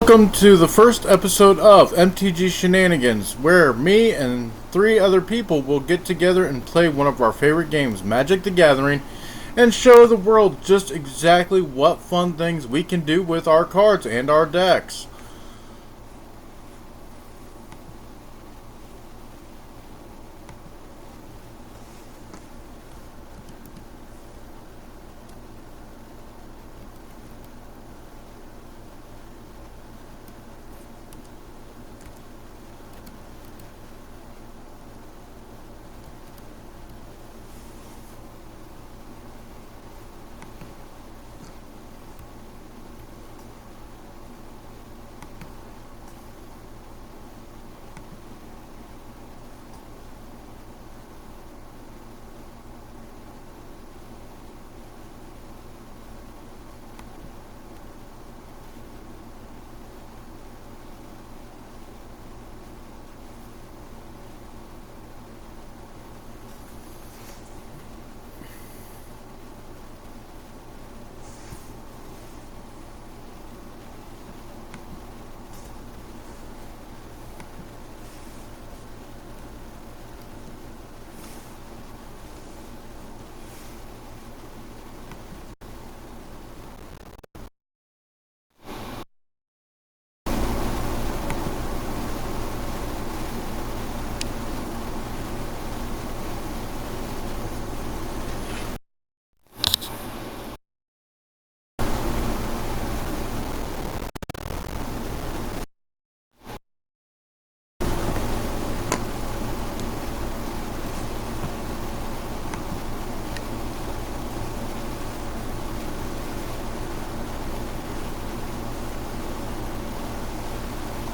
Welcome to the first episode of MTG Shenanigans, where me and 3 other people will get together and play one of our favorite games, Magic the Gathering, and show the world just exactly what fun things we can do with our cards and our decks.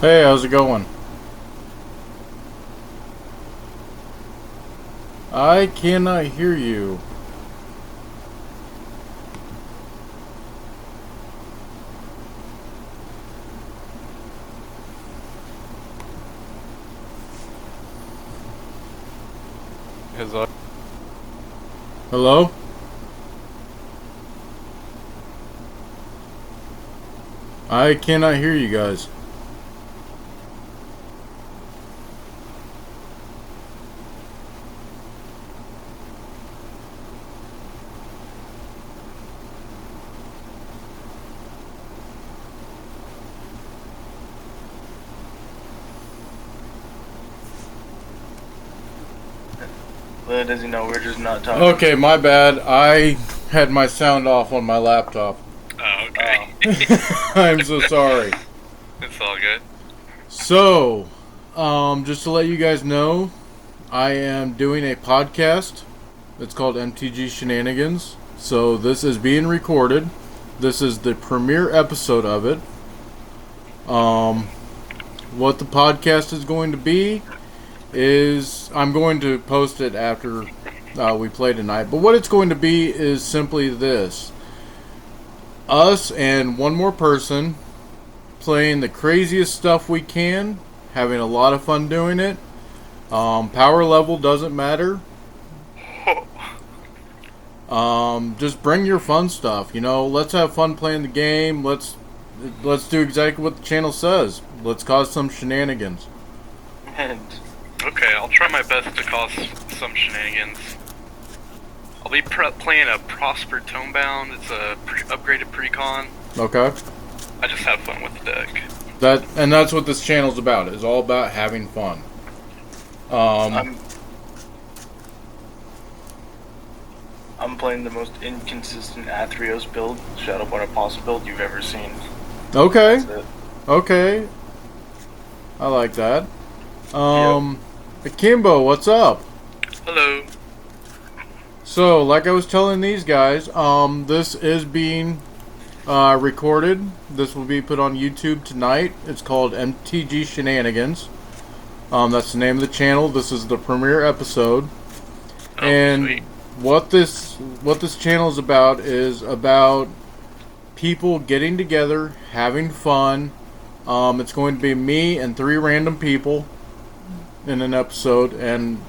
Hey, how's it going? I cannot hear you. Hello? I cannot hear you guys. Little does he know we're just not talking. Okay, my bad. I had my sound off on my laptop. Oh, okay. I'm so sorry. It's all good. So, just to let you guys know, I am doing a podcast. It's called MTG Shenanigans. So this is being recorded. This is the premiere episode of it. What the podcast is going to be is I'm going to post it after we play tonight. But what it's going to be is simply this. Us and one more person playing the craziest stuff we can, having a lot of fun doing it. Power level doesn't matter. Just bring your fun stuff, let's have fun playing the game. Let's do exactly what the channel says. Let's cause some shenanigans. And Okay, I'll try my best to cause some shenanigans. I'll be playing a Prosper Tomebound. It's a upgraded precon. Okay? I just have fun with the deck. That's what this channel's about. It's all about having fun. I'm playing the most inconsistent Athreos build, Shadowborn Apostle build you've ever seen. Okay. That's it. Okay. I like that. Akimbo, what's up? Hello. So, like I was telling these guys, this is being recorded. This will be put on YouTube tonight. It's called MTG Shenanigans. That's the name of the channel. This is the premiere episode. Oh, And sweet. what this channel is about people getting together, having fun. It's going to be me and 3 random people in an episode, and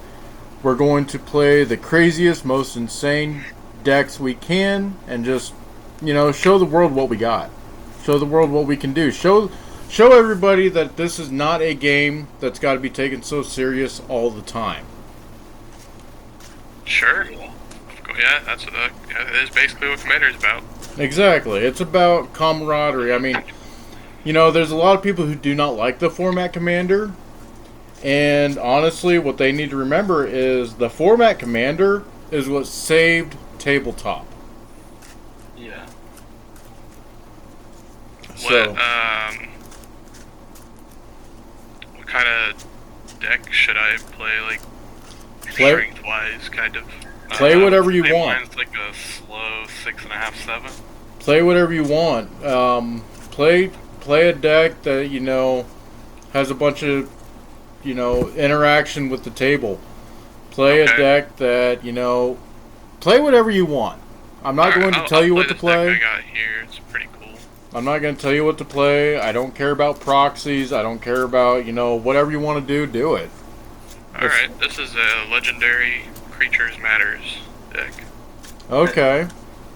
we're going to play the craziest, most insane decks we can, and just, show the world what we got. Show the world what we can do. Show show everybody that this is not a game that's got to be taken so serious all the time. Sure. Yeah, that's what that is basically what Commander is about. Exactly. It's about camaraderie. I mean, you know, there's a lot of people who do not like the format Commander. And honestly, what they need to remember is the format Commander is what saved tabletop. Yeah. So, what kind of deck should I play? Like strength-wise, kind of. Play whatever you I think want. Mine's like a slow 6.5, 7. play whatever you want. Play a deck that, you know, has a bunch of, you know, interaction with the table. Play a deck that, you know, play whatever you want. I'm not going to tell you what to play. I got here. It's pretty cool. I'm not going to tell you what to play. I don't care about proxies. I don't care about, you know, whatever you want to do it. Alright, this is a legendary Creatures Matters deck. Okay.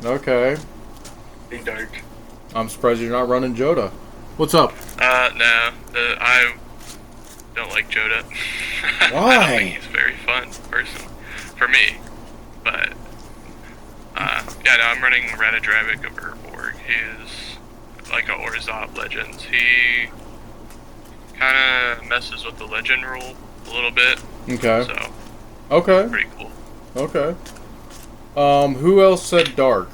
Okay. Big dark. I'm surprised you're not running Joda. What's up? No. I don't like Joda. Why? I don't think he's a very fun person. For me. But, yeah, no, I'm running Radadravik over Borg. He is like a Orzhov Legends. He kind of messes with the legend rule a little bit. Okay. So, Okay. pretty cool. Okay. Who else said dark?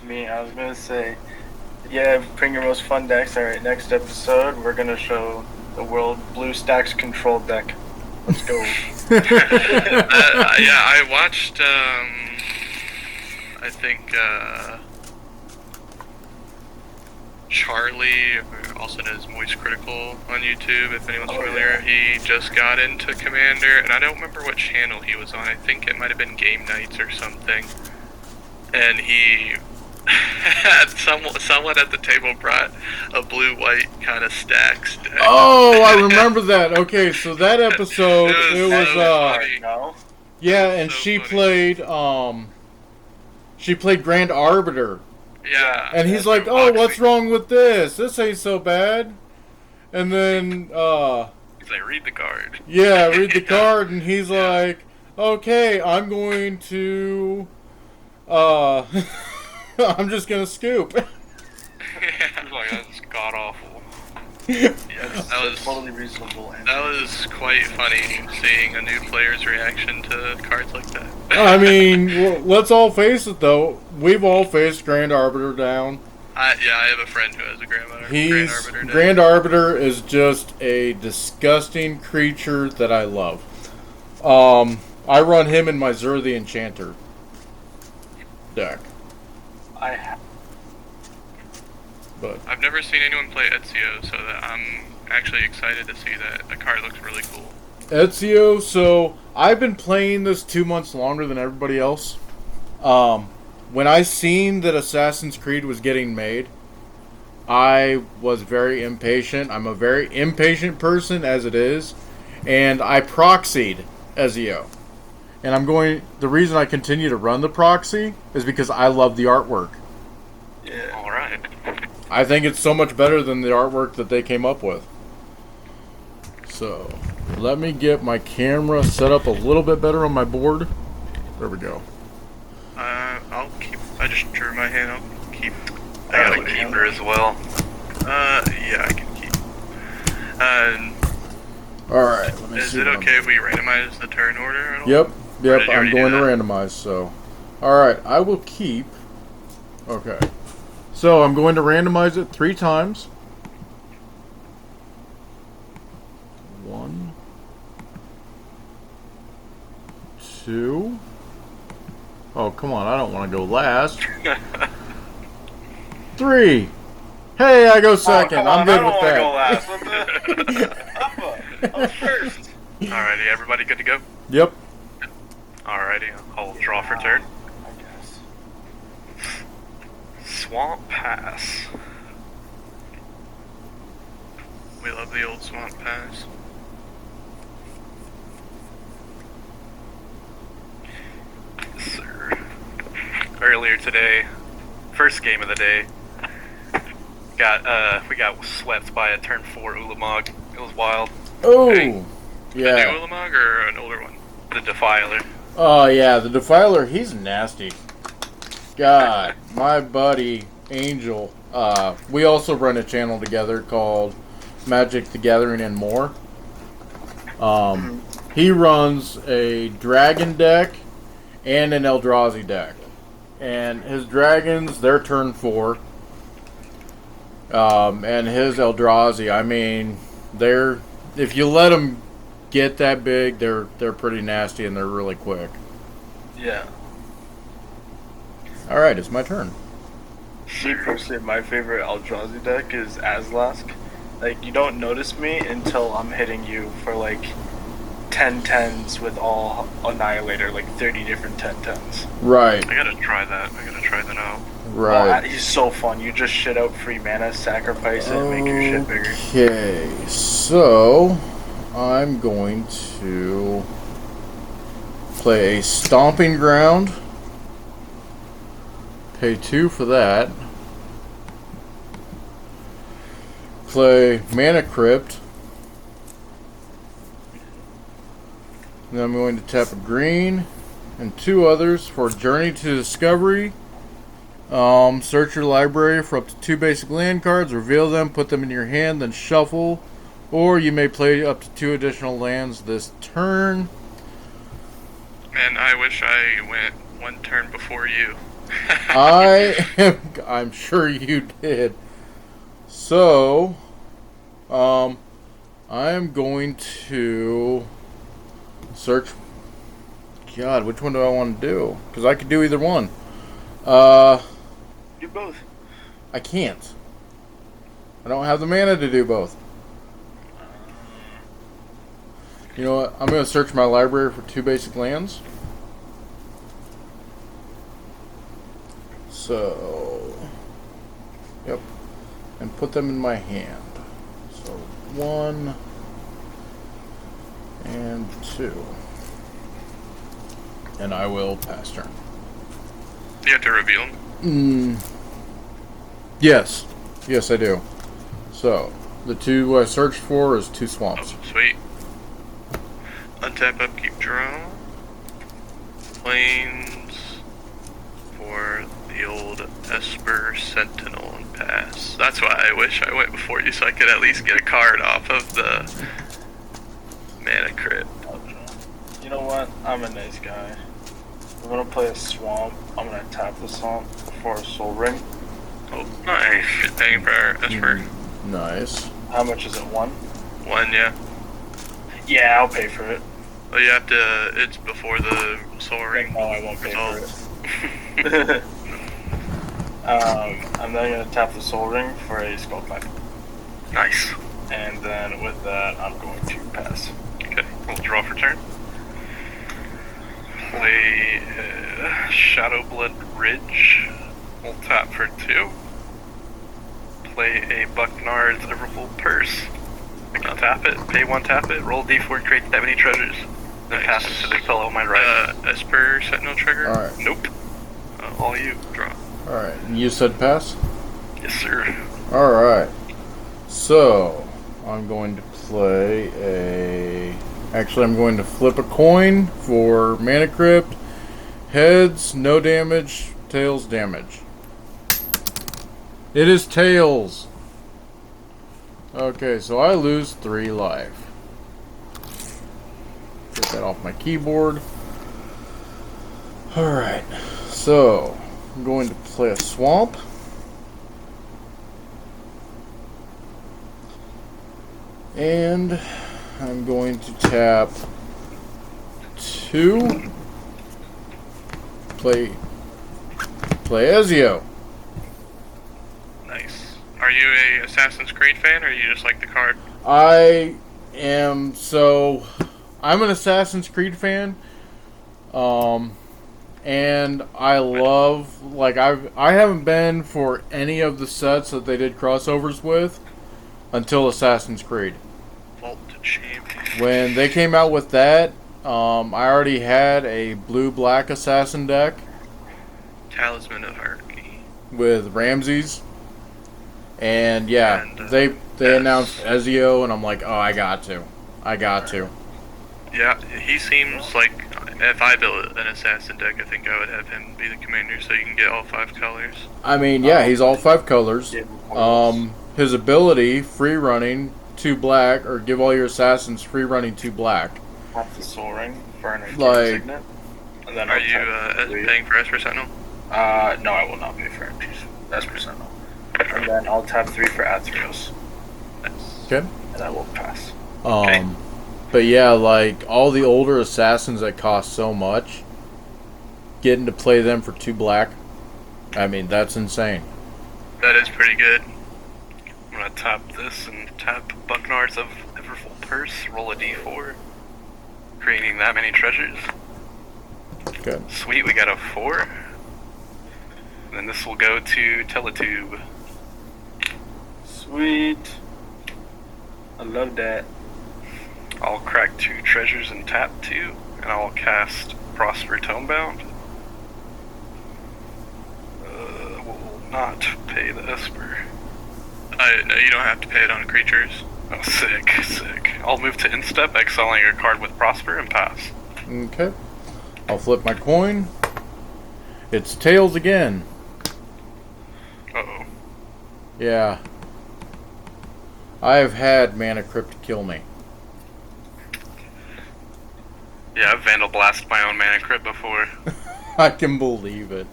Me, I was gonna say, yeah, bring your most fun decks. Alright, next episode, we're gonna show the world BlueStacks control deck. Let's go. Yeah, I watched, I think, Charlie, also known as Moist Critical on YouTube, if anyone's familiar. He just got into Commander, and I don't remember what channel he was on. I think it might have been Game Nights or something. And he had someone at the table brought a blue-white kind of stacks deck. Oh, I remember that. Okay, so that episode, It was so funny. No? yeah, and so she funny. played Grand Arbiter. Yeah. And he's like, "Oh, what's wrong with this? This ain't so bad." And then, He's like, read the card. yeah, read the card, and he's like, "Okay, I'm going to, I'm just gonna scoop." He's like, that's god awful. That's That was totally reasonable. That was quite funny seeing a new player's reaction to cards like that. I mean, let's all face it, though. We've all faced Grand Arbiter down. I have a friend who has a Grand Arbiter deck. Grand Arbiter is just a disgusting creature that I love. I run him in my Zur the Enchanter deck. But I've never seen anyone play Ezio, so that I'm actually excited to see that. The card looks really cool. Ezio, so I've been playing this 2 months longer than everybody else. When I seen that Assassin's Creed was getting made, I was very impatient. I'm a very impatient person as it is, and I proxied Ezio. And the reason I continue to run the proxy is because I love the artwork. Yeah. Alright. I think it's so much better than the artwork that they came up with. So, let me get my camera set up a little bit better on my board. There we go. I just drew my hand. I'll keep. I got a keeper as well. Yeah, I can keep. Alright, let me Is see. it okay if we randomize the turn order at all? Yep, did you I'm already going to do that? randomize, so. Alright, I will keep. Okay. So, I'm going to randomize it 3 times. 1, 2. Oh, come on, I don't want to go last. 3. Hey, I go second. I'm good with that. Go last. What the? I'm first. Alrighty, everybody good to go? Yep. Alrighty, I'll draw for turn. I guess. Swamp Pass. We love the old Swamp Pass. Yes, sir. Earlier today, first game of the day, we got swept by a turn 4 Ulamog. It was wild. Oh, Dang. A yeah. new Ulamog or an older one? The Defiler. Oh, yeah, the Defiler, he's nasty. God, my buddy, Angel, we also run a channel together called Magic the Gathering and More. He runs a Dragon deck and an Eldrazi deck. And his Dragons, they're turn 4. And his Eldrazi, I mean, they're, if you let them get that big, they're pretty nasty and they're really quick. Yeah. All right, it's my turn. Me personally, my favorite Eldrazi deck is Azlask. Like, you don't notice me until I'm hitting you for like 10 10s with all Annihilator, like 30 different 10 10s. Right, I gotta try that. out. right. Oh, he's so fun. You just shit out free mana, sacrifice it, and make your shit bigger. Okay, so I'm going to play a Stomping Ground. Pay 2 for that. Play Mana Crypt. Then I'm going to tap a green and 2 others for Journey to Discovery. Search your library for up to 2 basic land cards, reveal them, put them in your hand, then shuffle. Or you may play up to 2 additional lands this turn. And I wish I went one turn before you. I'm sure you did. So, I am going to search. God, which one do I want to do? Because I could do either one. Do both. I can't. I don't have the mana to do both. You know what? I'm going to search my library for 2 basic lands. So, yep. And put them in my hand. So, 1 and 2. And I will pass turn. You have to reveal them. Yes. Yes, I do. So, the 2 I searched for is 2 swamps. Oh, sweet. Untap, upkeep, draw. Plains for the old Esper Sentinel and pass. That's why I wish I went before you so I could at least get a card off of the Mana Crypt. You know what? I'm a nice guy. I'm gonna play a swamp. I'm gonna tap the swamp for a soul ring. Oh, nice. You're paying for Esper. Nice. How much is it? 1? 1, yeah. Yeah, I'll pay for it. Well, you have to. It's before the Soul Ring. No, I won't pay for results. it. I'm then gonna tap the soul ring for a skull pack. Nice. And then with that, I'm going to pass. Okay, we'll draw for turn. Play Shadowblood Ridge. We'll tap for 2. Play a Bucknard's Everfold Purse. I can tap it, pay 1, tap it, roll d4, create that many treasures. Then pass it to the fellow on my right. Esper Sentinel trigger? Alright. Nope. All you, draw. Alright, and you said pass? Yes, sir. Alright. So, I'm going to play a... Actually, I'm going to flip a coin for Mana Crypt. Heads, no damage. Tails, damage. It is tails. Okay, so I lose 3 life. Get that off my keyboard. Alright, so I'm going to play a swamp. And I'm going to tap 2. Play Ezio. Nice. Are you a Assassin's Creed fan, or you just like the card? I'm an Assassin's Creed fan. And I love, like, I haven't been for any of the sets that they did crossovers with until Assassin's Creed. Vault to Champion. When they came out with that, I already had a blue-black assassin deck Talisman of Hierarchy. with Ramses. And yeah, And, they yes. announced Ezio, and I'm like, oh, I got to. Yeah, he seems like if I built an assassin deck, I think I would have him be the commander, so you can get all 5 colors. I mean, yeah, he's all 5 colors. Yeah, of course. His ability, free running, 2 black, or give all your assassins free running 2 black. Half the Soul Ring for an Arcane Like- Signet. And then Are I'll you tap three. paying for Esper Sentinel? No, I will not pay for Esper. And then I'll tap 3 for Athreos, Nice. Okay. and I will pass. Okay. But yeah, like all the older assassins that cost so much, getting to play them for 2 black, I mean, that's insane. That is pretty good. I'm gonna tap this and tap Bucknards of Everfull Purse, roll a d4, creating that many treasures. Good. Sweet, we got a 4. And then this will go to Teletube. Sweet. I love that. I'll crack 2 treasures and tap 2, and I'll cast Prosper Tomebound. Will not pay the Esper. No, you don't have to pay it on creatures. Oh, sick. I'll move to Instep, exiling a card with Prosper, and pass. Okay. I'll flip my coin. It's tails again. Uh-oh. Yeah. I've had Mana Crypt kill me. Yeah, I've Vandal Blast my own Mana Crypt before. I can believe it.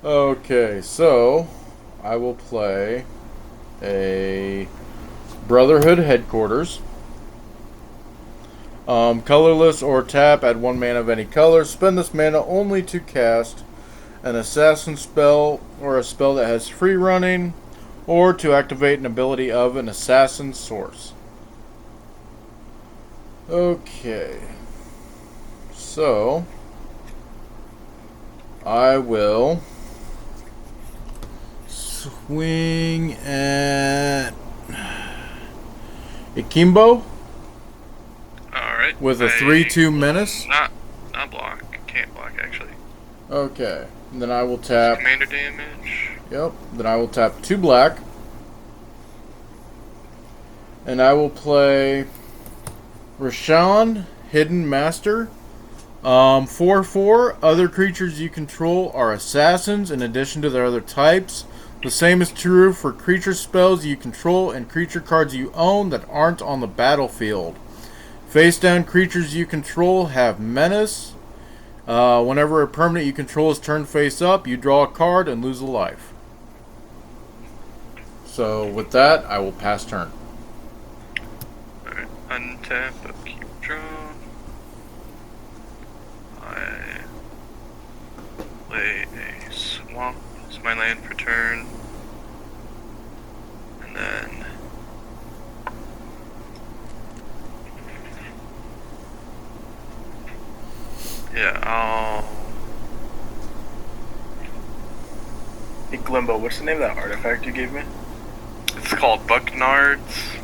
Okay, so I will play a Brotherhood Headquarters. Colorless or tap, add 1 mana of any color. Spend this mana only to cast an assassin spell or a spell that has free running, or to activate an ability of an assassin source. Okay. So I will swing at Akimbo Alright. with a 3/2 menace. Not block. Can't block, actually. Okay. And then I will tap. Commander damage. Yep. Then I will tap 2 black. And I will play Rashawn, Hidden Master. 4/4. Other creatures you control are assassins in addition to their other types. The same is true for creature spells you control and creature cards you own that aren't on the battlefield. Face down creatures you control have menace. Whenever a permanent you control is turned face up, you draw a card and lose a life. So with that, I will pass turn. Alright. Untap, upkeep, draw. I play a swamp as my land for turn. And then I'll Hey Glimbo, what's the name of that artifact you gave me? It's called Bucknards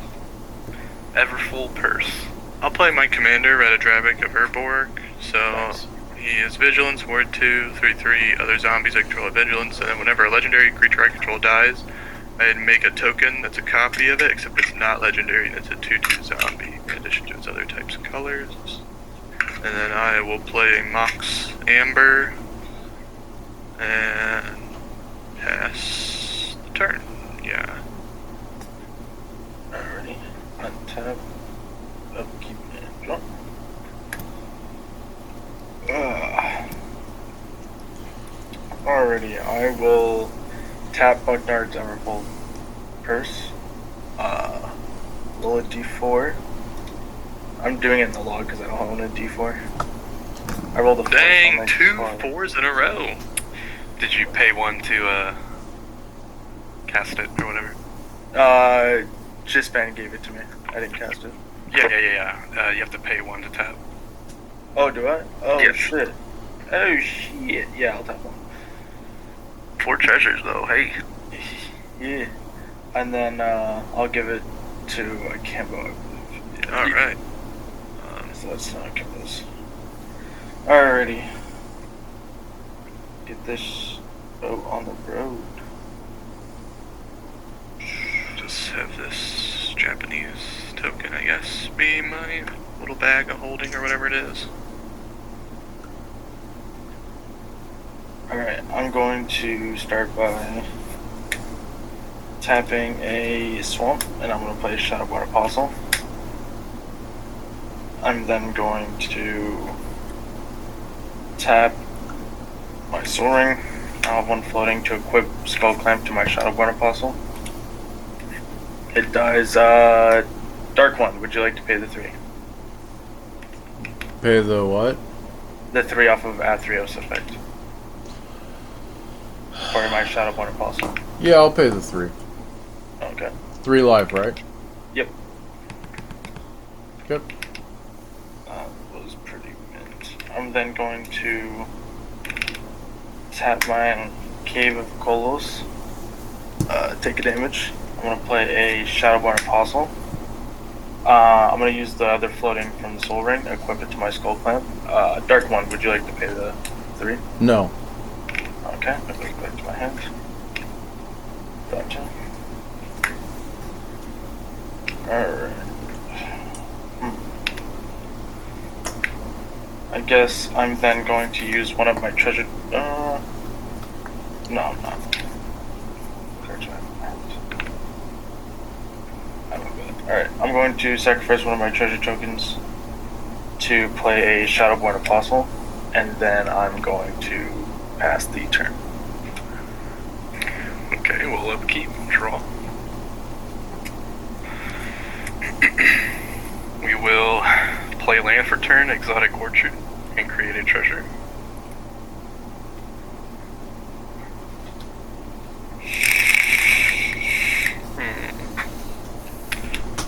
Everfull Purse. I'll play my commander, Radadrabic of Urborg. So Nice. he is Vigilance, Ward 2, 3/3. Other zombies I control have Vigilance, and then whenever a legendary creature I control dies, I make a token that's a copy of it, except it's not legendary and it's a 2/2 zombie in addition to its other types of colors. And then I will play Mox Amber and pass the turn. Yeah. Alrighty. Untap. Upkeep and draw. Alrighty, I will tap Bucknard's Everfull Purse. Roll a d4. I'm doing it in the log because I don't own a d4. I rolled a 4. Dang, 2 4s in a row. Did you pay 1 to cast it or whatever? Just Van gave it to me. I didn't cast it. Yeah. You have to pay 1 to tap. Oh, do I? Oh, Yes. shit. Oh, shit. Yeah, I'll tap 1. 4 treasures though, hey. Yeah. And then, I'll give it to Akimbo, I believe. Yeah. Alright. So that's not Akimbo's. Alrighty. Get this boat on the road. have this Japanese token, I guess, be my little bag of holding or whatever it is. Alright, I'm going to start by tapping a swamp, and I'm going to play Shadowborn Apostle. I'm then going to tap my Soul Ring. I have one floating to equip Skull Clamp to my Shadowborn Apostle. It dies, Dark One, would you like to pay the 3? Pay the what? The 3 off of Athreos effect. For my Shadowborn Apostle. Yeah, I'll pay the 3. Okay. 3 life, right? Yep. Yep. That was pretty mint. I'm then going to tap my Cave of Kolos. Take a damage. I'm going to play a Shadowborn Apostle. I'm going to use the other floating from the Soul Ring, equip it to my Skull Clamp. Dark One, would you like to pay the 3? No. Okay, I'll go back to my hand. Gotcha. Alright. I guess I'm then going to use one of my treasure... no, I'm not. Alright, I'm going to sacrifice one of my treasure tokens to play a Shadowborn Apostle, and then I'm going to pass the turn. Okay, we'll upkeep, draw. We will play land for turn, Exotic Orchard, and create a treasure.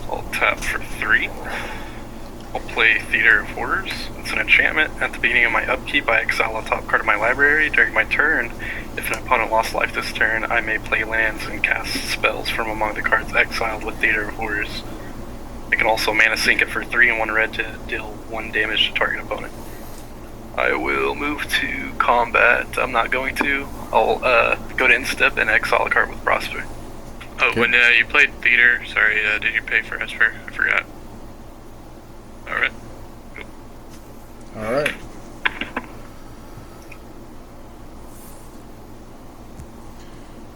I'll tap for 3. I'll play Theater of Horrors. It's an enchantment. At the beginning of my upkeep, I exile a top card of my library. During my turn, if an opponent lost life this turn, I may play lands and cast spells from among the cards exiled with Theater of Horrors. I can also mana sink it for 3 and 1 red to deal 1 damage to target opponent. I will move to combat. I'm not going to. I'll go to Instep and exile a card with Prosper. Oh, Okay. when you played Theater, sorry, did you pay for Esper? I forgot. Alright. Alright.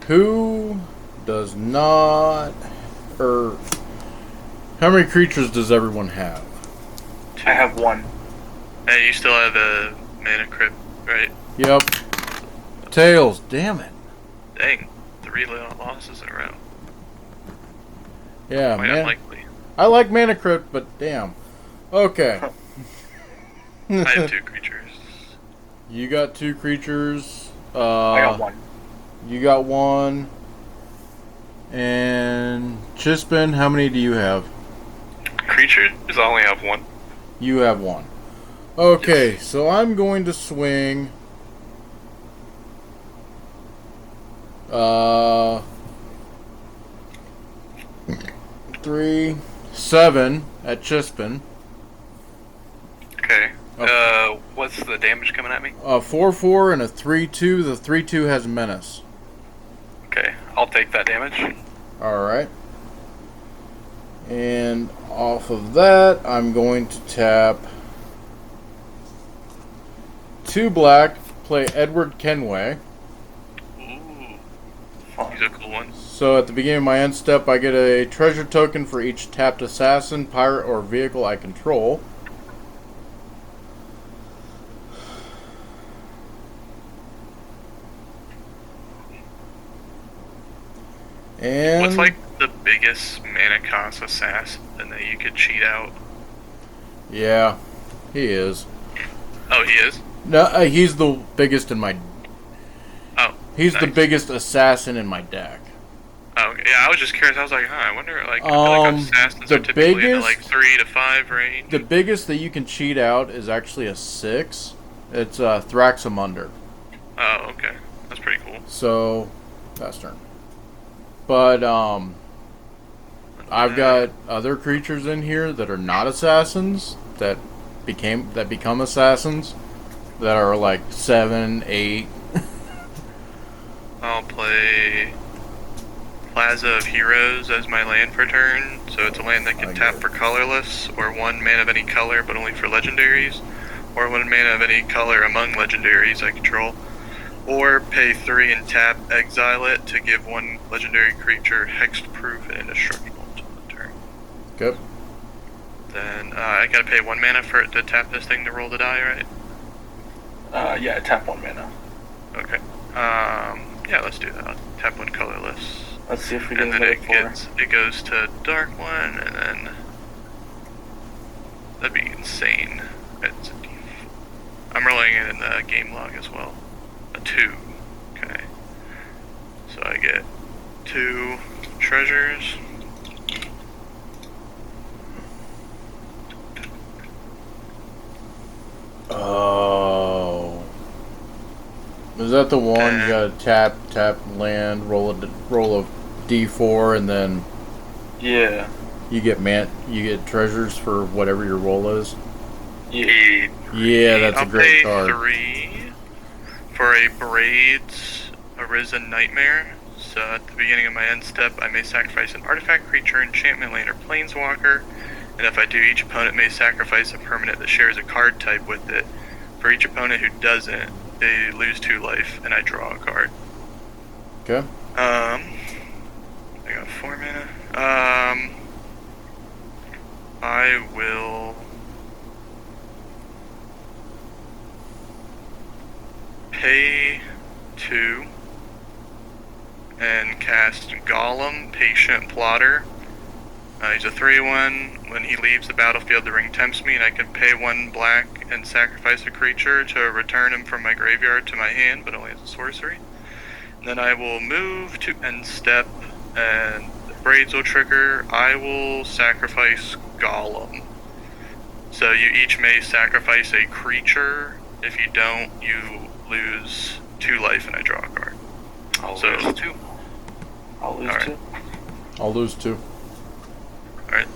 Who does not... Or... How many creatures does everyone have? I have 1. And you still have a mana crypt, right? Yep. Tails, damn it. Dang. 3 losses in a row. Yeah, Quite man. unlikely. I like Mana Crypt, but damn. Okay. I have 2 creatures. You got 2 creatures. I got 1. You got 1. And Chispin, how many do you have? Creatures, I only have 1. You have 1. Okay, so I'm going to swing 3, 7 at Chispin. Okay. What's the damage coming at me? 4/4 and a 3/2. The 3/2 has menace. Okay, I'll take that damage. Alright. And off of that, I'm going to tap 2 black, play Edward Kenway. Ooh. He's a cool one. So at the beginning of my end step, I get a treasure token for each tapped assassin, pirate, or vehicle I control. And What's like the biggest mana cost assassin that you could cheat out? yeah, he is. Oh, he is? No, he's the biggest in my. Oh. He's the nice. biggest assassin in my deck. Oh, okay. Yeah, I was just curious. I was like, I wonder, like, I feel like assassins the are typically in the, biggest- like, 3 to 5 range. The biggest that you can cheat out is actually a 6. It's Thraxamunder. Oh, okay. That's pretty cool. So, pass turn. But I've got other creatures in here that are not assassins that become assassins that are like 7, 8. I'll play Plaza of Heroes as my land per turn, so it's a land that can tap for colorless, or 1 mana of any color but only for legendaries, or 1 mana of any color among legendaries I control, or pay 3 and tap, exile it to give 1 legendary creature hexproof and indestructible until the turn. Good. Then I gotta pay 1 mana for it to tap this thing to roll the die, right? Yeah, tap 1 mana. Okay. Yeah, let's do that. I'll tap 1 colorless. Let's see if we can And then get it goes to dark 1, and then that'd be insane. It's a D4. I'm rolling it in the game log as well. A 2. Okay. So I get 2 treasures. Oh. Is that the one you gotta tap land, roll a d4, and then Yeah. you get treasures for whatever your roll is? Yeah. Yeah, that's a great card. I'll pay 3 for a Braids Arisen Nightmare. So at the beginning of my end step, I may sacrifice an artifact, creature, enchantment, land, or planeswalker. And if I do, each opponent may sacrifice a permanent that shares a card type with it. For each opponent who doesn't, they lose 2 life, and I draw a card. Okay. I got 4 mana. I will pay 2 and cast Golem, Patient Plotter. He's a 3/1. When he leaves the battlefield, the ring tempts me, and I can pay 1 black and sacrifice a creature to return him from my graveyard to my hand, but only as a sorcery. And then I will move to end step, and the Braids will trigger. I will sacrifice Golem. So you each may sacrifice a creature. If you don't, you lose 2 life, and I draw a card. I'll So- lose 2. I'll lose Alright. 2. I'll lose 2. Alright.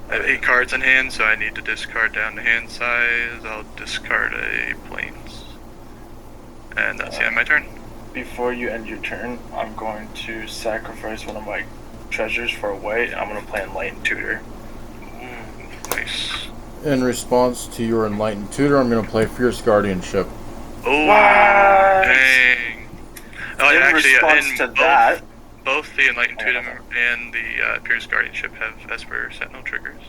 I have 8 cards in hand, so I need to discard down to hand size. I'll discard a Plains. And that's the end of my turn. Before you end your turn, I'm going to sacrifice one of my treasures for a white, and I'm going to play Enlightened Tutor. Ooh, nice. In response to your Enlightened Tutor, I'm going to play Fierce Guardianship. Oh, What? dang. Oh, yeah, In actually, response in to that, both the Enlightened Oh, Tutor okay. and the Pierce Guardianship have Esper Sentinel triggers.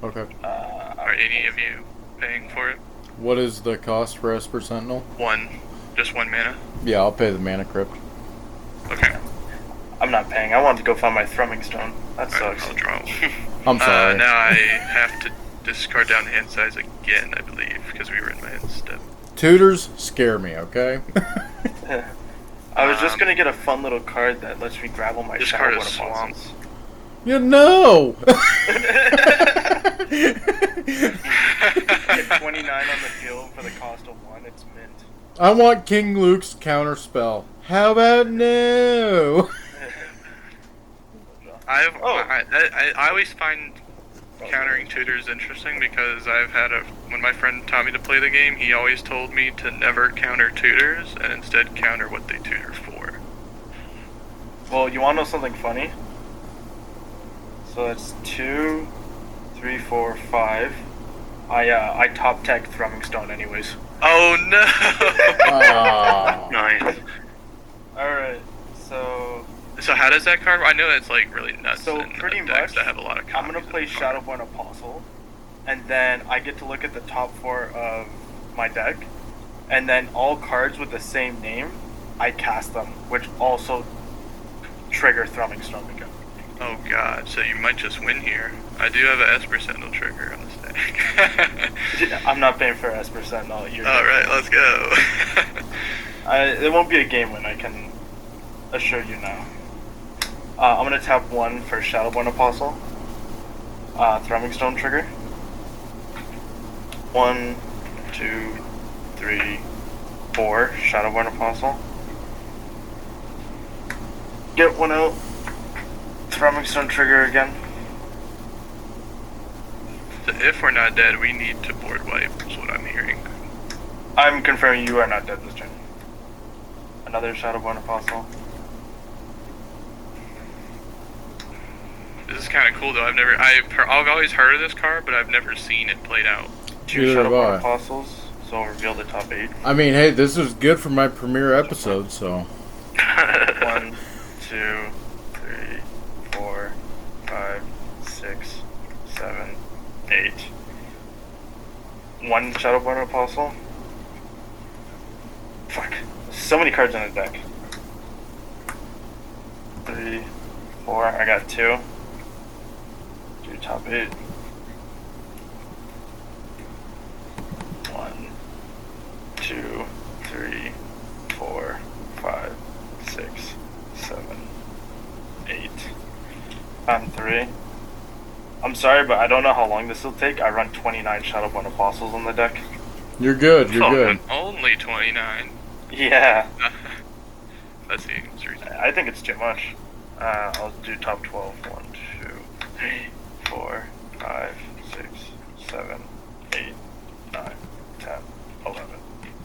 Okay. Are any of you paying for it? What is the cost for Esper Sentinel? 1. Just 1 mana? Yeah, I'll pay the Mana Crypt. Okay. I'm not paying. I wanted to go find my Thrumming Stone. That Alright, sucks. I'll draw. I'm sorry. Now I have to discard down hand size again, I believe, because we were in my end step. Tutors scare me, okay? I was just going to get a fun little card that lets me grab all my Discard a Shadowwood swamp. Apostles. You know! Get 29 on the field for the cost of 1. It's mint. I want King Luke's counterspell. How about no? I always find countering tutors interesting because when my friend taught me to play the game, he always told me to never counter tutors and instead counter what they tutor for. Well, you want to know something funny? So that's 2, 3, 4, 5. I top tech Thrumming Stone anyways. Oh no! Ah. Nice. Alright, so So how does that card? I know it's like really nuts. So in pretty decks much, that have a lot of I'm gonna copies of play the card. Shadowborn Apostle, and then I get to look at the top 4 of my deck, and then all cards with the same name, I cast them, which also trigger Thrumming Stone again. Oh god, so you might just win here. I do have an Esper Sentinel trigger on this deck. I'm not paying for Esper Sentinel. You're Alright, let's go. It won't be a game win, I can assure you now. I'm gonna tap 1 for Shadowborn Apostle. Thrumming Stone trigger. 1, 2, 3, 4. Shadowborn Apostle. Get 1 out. Thrumming Stone trigger again. So if we're not dead, we need to board wipe, is what I'm hearing. I'm confirming you are not dead this turn. another Shadowborn Apostle. This is kind of cool though. I've always heard of this card, but I've never seen it played out. 2 Neither have Shadowborn I. Apostles, so I'll reveal the top 8. I mean, hey, this is good for my premiere episode, so. 1, 2, 3, 4, 5, 6, 7, 8. 1 Shadowborn Apostle. Fuck. So many cards in the deck. 3, 4. I got 2. Do top 8. 1, 2, 3, 4, 5, 6, 7, 8. On 3. I'm sorry, but I don't know how long this will take. I run 29 Shadowborn Apostles on the deck. You're good, you're good. Only 29. Yeah, That's the reason. I think it's too much. I'll do top 12. 1, 2, 3, 4, 5, 6, 7, 8, 9, 10, 11,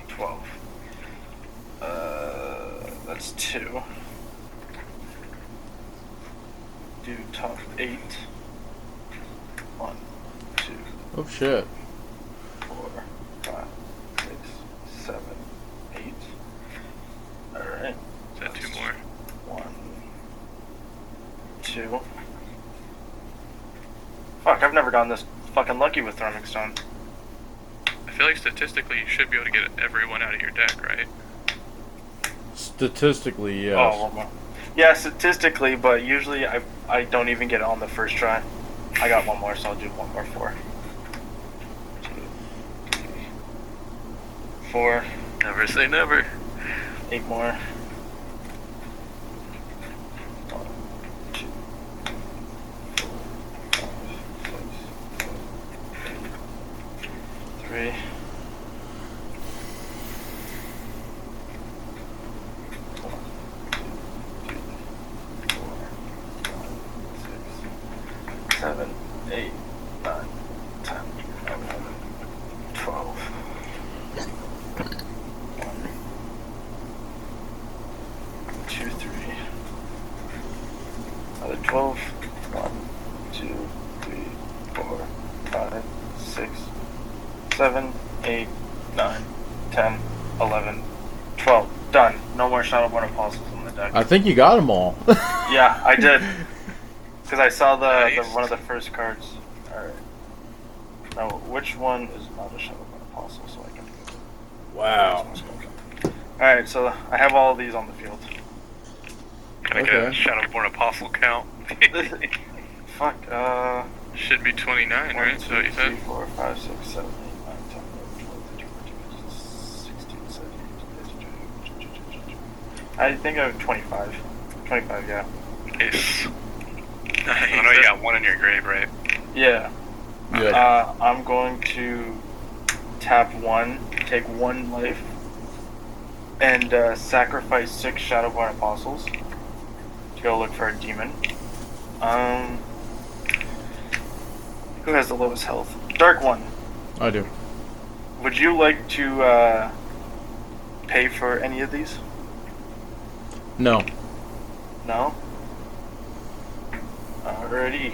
12. That's 2. Do top 8. 1, 2, Oh, shit. 4, 5, 6, 7, 8. Alright. Is that 2 more? 1, 2. Fuck, I've never gotten this fucking lucky with Throwing Stone. I feel like statistically you should be able to get everyone out of your deck, right? Statistically, yes. Oh, one more. Yeah, statistically, but usually I don't even get it on the first try. I got one more, so I'll do one more 4. 2, 3, 4. Never say never. 8 more. 1, 2, 3, 4, 5, 6, 7, 8. 3. 7, 8, 9, 10, 11, 12. 1, 2, 3. Another 12. 1, 2, 3, 4, 5, 6, 7, 8, 9, 10, 11, 12. Done. No more Shadowborn Apostles on the deck. I think you got them all. Yeah, I did. Because I saw the Nice. one of the first cards. Alright. Now, which one is not a Shadowborn Apostle, so I can do it? Wow. Alright, so I have all of these on the field. Can I get a Okay. Shadowborn Apostle count? Fuck, Should be 29, 1, right? 2, So what you 3, said? 4, 5, 6, 7, 8, 9, 10, 11, 12, 13, 14, 16, 17, 18, 19. I think I have 25. 25, yeah. Nice. Nice. I know you got one in your grave, right? Yeah. Yeah. I'm going to tap 1, take 1 life, and sacrifice 6 Shadowborn Apostles to go look for a demon. Who has the lowest health? Dark One. I do. Would you like to pay for any of these? No. No? Alrighty.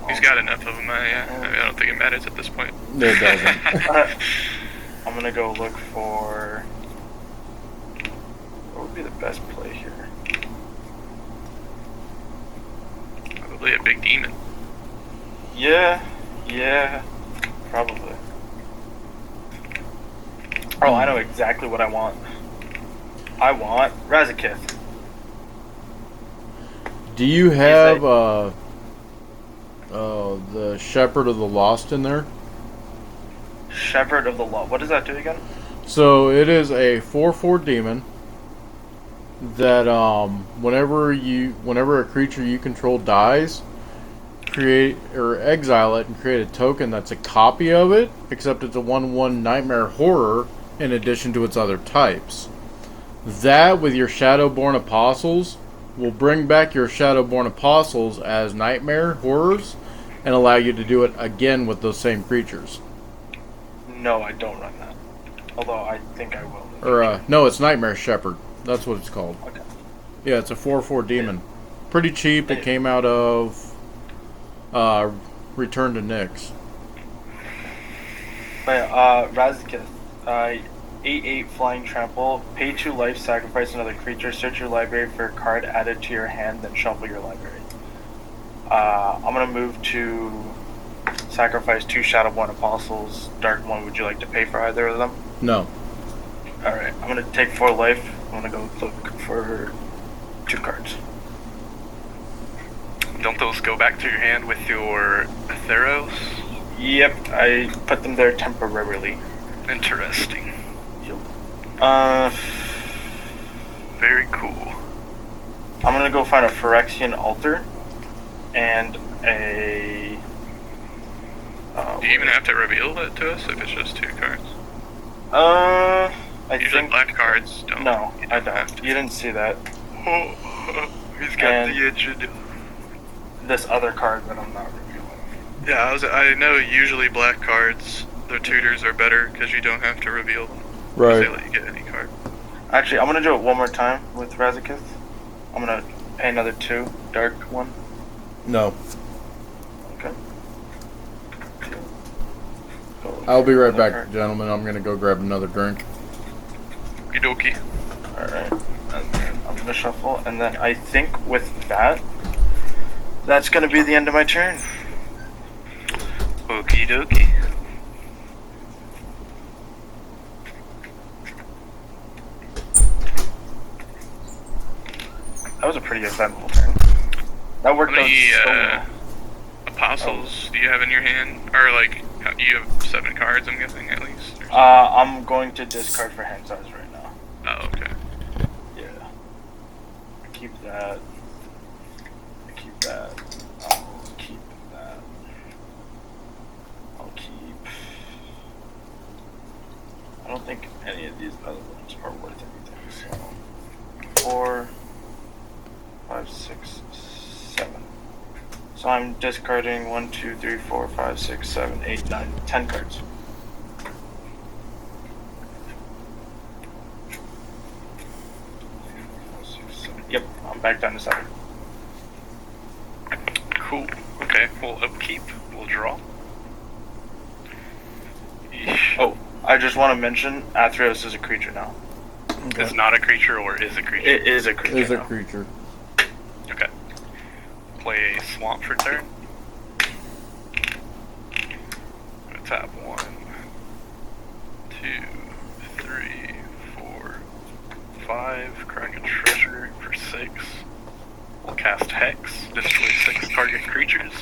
He's got enough of them. I mean, I don't think it matters at this point. It doesn't. I'm gonna go look for... What would be the best play here? Probably a big demon. Yeah, probably. Oh, I know exactly what I want. I want Razakith. Do you have the Shepherd of the Lost in there? Shepherd of the Law. What does that do again? So it is a 4/4 demon that whenever a creature you control dies, create or exile it and create a token that's a copy of it, except it's a 1/1 nightmare horror in addition to its other types. That with your Shadowborn Apostles will bring back your Shadowborn Apostles as nightmare horrors and allow you to do it again with those same creatures. No, I don't run that. Although I think I will Or, no, it's Nightmare Shepherd. That's what it's called. Okay. Yeah, it's a 4/4 demon. Pretty cheap. It came out of Return to Nyx. But Razakith, 8/8 flying trample. Pay 2 life, sacrifice another creature. Search your library for a card added to your hand, then shuffle your library. I'm gonna move to sacrifice 2 Shadowborn Apostles. Dark one. Would you like to pay for either of them? No. All right. I'm gonna take 4 life. I'm gonna go look for 2 cards. Don't those go back to your hand with your Theros? Yep, I put them there temporarily. Interesting. Uh, Very cool. I'm gonna go find a Phyrexian altar and a. Do you even have to reveal it to us if it's just 2 cards? I Usually think. black cards don't. No, you I have don't. to. You didn't see that. Oh, he's got And- the itch. This other card that I'm not revealing. Yeah, I know usually black cards, their tutors are better because you don't have to reveal them. 'Cause They let you get any card. Actually, I'm gonna do it one more time with Razakith. I'm gonna pay another 2, dark one. No. Okay. Go I'll be right another back, card. gentlemen. I'm gonna go grab another drink. Okie dokie. Alright. And then I'm gonna shuffle, and then I think with that, that's gonna be the end of my turn. Okie dokie. That was a pretty eventful turn. That How worked out many so well. apostles do you have in your hand? Or like, you have 7 cards, I'm guessing, at least? Or I'm going to discard for hand size right now. oh, okay. Yeah. I keep that. I keep that. I'll keep that. I'll keep. I don't think any of these other ones are worth anything. So 4, 5, 6, 7. So I'm discarding 1, 2, 3, 4, 5, 6, 7, 8, 9, 10 cards. Yep, I'm back down to 7. Cool. Okay, we'll upkeep. We'll draw. Yeesh. Oh, I just want to mention Athreos is a creature now. It's not a creature or is a creature? It is a creature. Is a now. creature. Okay. Play a swamp for turn. I'm gonna tap 1, 2, 3, 4, 5. Crack a treasure for 6. We'll cast Hex. Destroy 6 target creatures.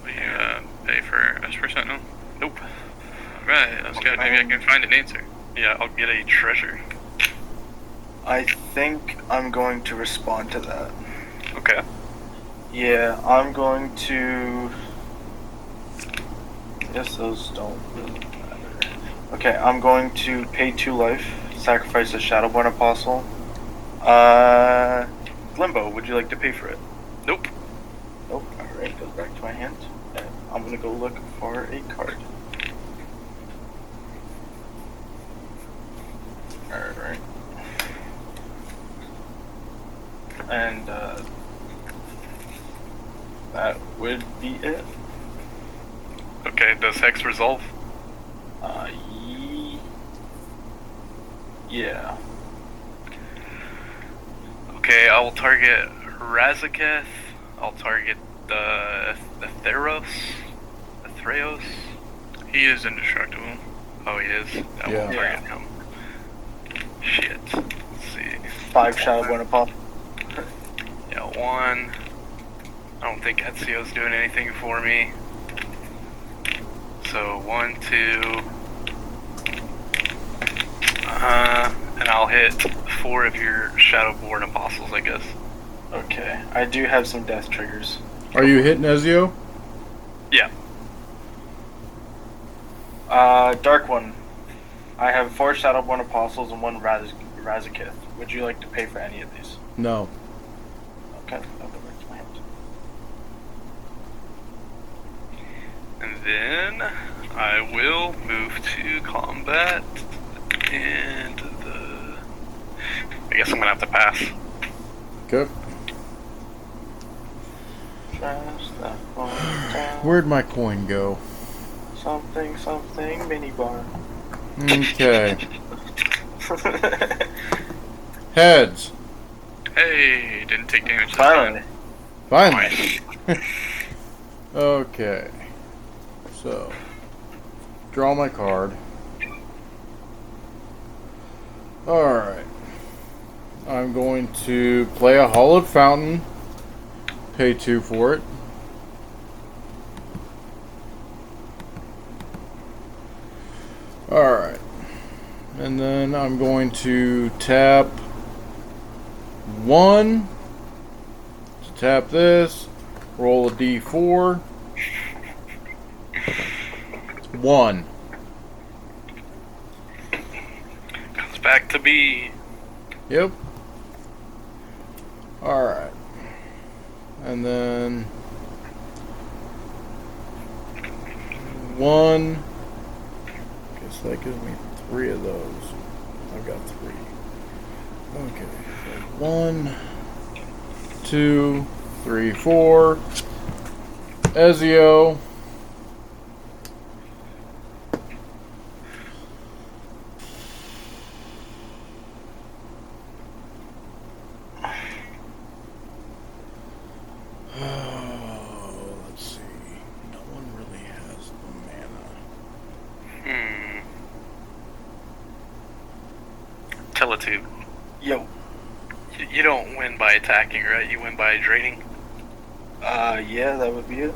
Will you pay for Esper Sentinel? Nope. Right, that's good. Maybe I can find an answer. Yeah, I'll get a treasure. I think I'm going to respond to that. Okay. Yeah, I'm going to. I guess those don't really matter. Okay, I'm going to pay 2 life, sacrifice a Shadowborn Apostle. Limbo, would you like to pay for it? Nope. Nope. Alright, goes back to my hand. And I'm gonna go look for a card. Alright. And, that would be it. Okay, does Hex resolve? Yeah. Okay, I'll target Razaketh. I'll target the Theros. The Threos. He is indestructible. Oh, he is? I Yeah. won't target him. Shit. Let's see. 5 Shadowborn Apostle. Yeah, 1. I don't think Ezio's doing anything for me. So 1, 2. And I'll hit 4 of your Shadowborn Apostles, I guess. Okay. I do have some death triggers. Are you hitting Ezio? Yeah. Dark one. I have 4 Shadowborn Apostles and 1 Razakith. Would you like to pay for any of these? No. Okay, I'll go back to my hand. And then I will move to combat And I guess I'm gonna have to pass. Okay. Just that one down. Where'd my coin go? Something, mini bar. Okay. Heads. Hey, didn't take damage this time. Finally. Finally. Okay. So, draw my card. Alright. I'm going to play a Hollowed Fountain. Pay 2 for it. Alright. And then I'm going to tap 1. To tap this. Roll a d4. 1. Comes back to be. Yep. Alright. And then 1. Guess that gives me 3 of those. I've got 3. Okay. So 1, 2, 3, 4. Ezio. Let's see. No one really has the mana. Teletube. Yo. You don't win by attacking, right? You win by draining? Yeah, that would be it.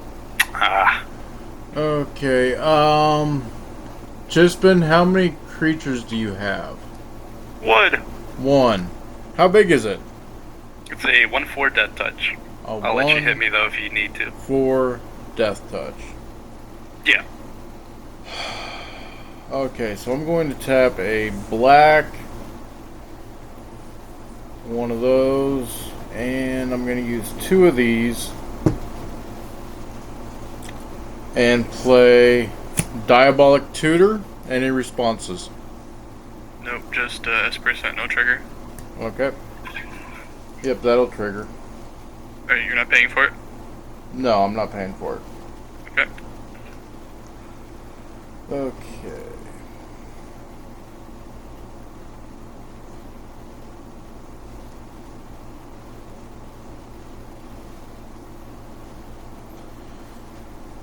Ah. Okay, Chispin, how many creatures do you have? Wood. 1. How big is it? It's a 1/4 death touch. I'll let you hit me though if you need to. 4 death touch. Yeah. Okay, so I'm going to tap a black, one of those, and I'm going to use 2 of these and play Diabolic Tutor. Any responses? Nope, just Esper no trigger. Okay. Yep, that'll trigger. Alright, you're not paying for it? No, I'm not paying for it. Okay. Okay.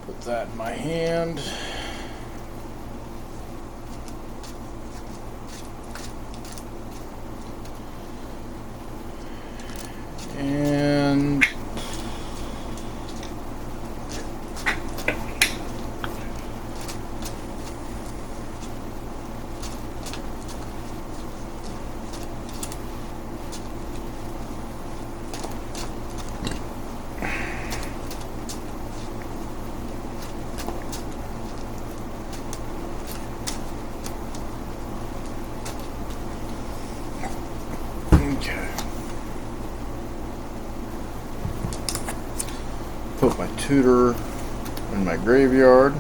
Put that in my hand. And okay. Put my tutor in my graveyard.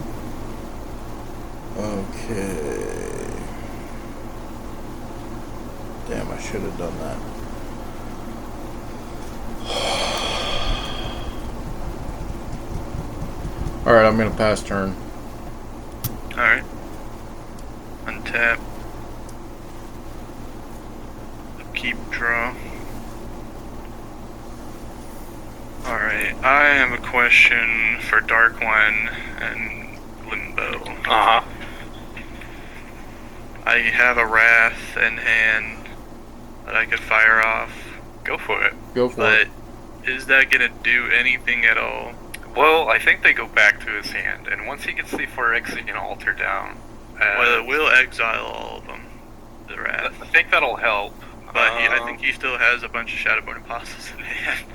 Okay. Damn, I should have done that. Alright, I'm gonna pass turn. Alright. Untap. Keep draw. Alright, I have a question for Dark One and Limbo. Uh-huh. I have a Wrath in hand that I could fire off, Go for it. Go for but it. is that gonna do anything at all? Well, I think they go back to his hand, and once he gets the Phyrexian altar down, Well, it will exile all of them, the Wrath. I think that'll help. But I think he still has a bunch of Shadowborn Apostles in hand.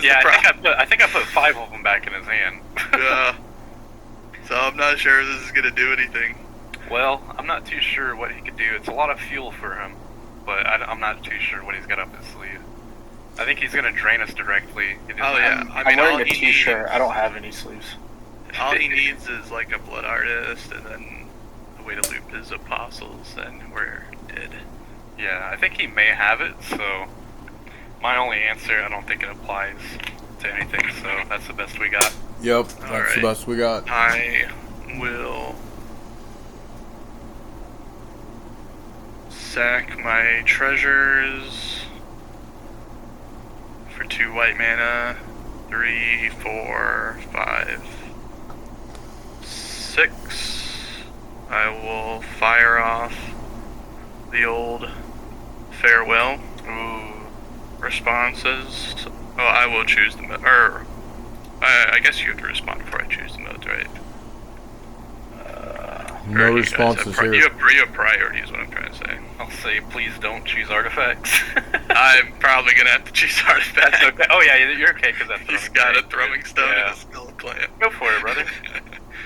Yeah, I think I put 5 of them back in his hand. Yeah. So I'm not sure if this is gonna do anything. Well, I'm not too sure what he could do. It's a lot of fuel for him, but I'm not too sure what he's got up his sleeve. I think he's gonna drain us directly. Oh yeah, I mean I'm all wearing a he t-shirt. needs, I don't have any sleeves. all he needs is like a Blood Artist and then way to loop his apostles, then we're dead. Yeah, I think he may have it, so my only answer, I don't think it applies to anything, so that's the best we got. Yep, that's the Alright. best we got. I will sack my treasures for 2 white mana. 3, 4, 5, 6. I will fire off the old farewell responses. Oh, I will choose the mode. Or, I guess you have to respond before I choose the modes, right? No Or you guys responses have here. You have priority, is what I'm trying to say. I'll say, please don't choose artifacts. I'm probably gonna have to choose artifacts. That's okay. Oh, yeah, you're okay, because that's He's got a throwing stone Yeah. and a skull clamp. Go for it, brother.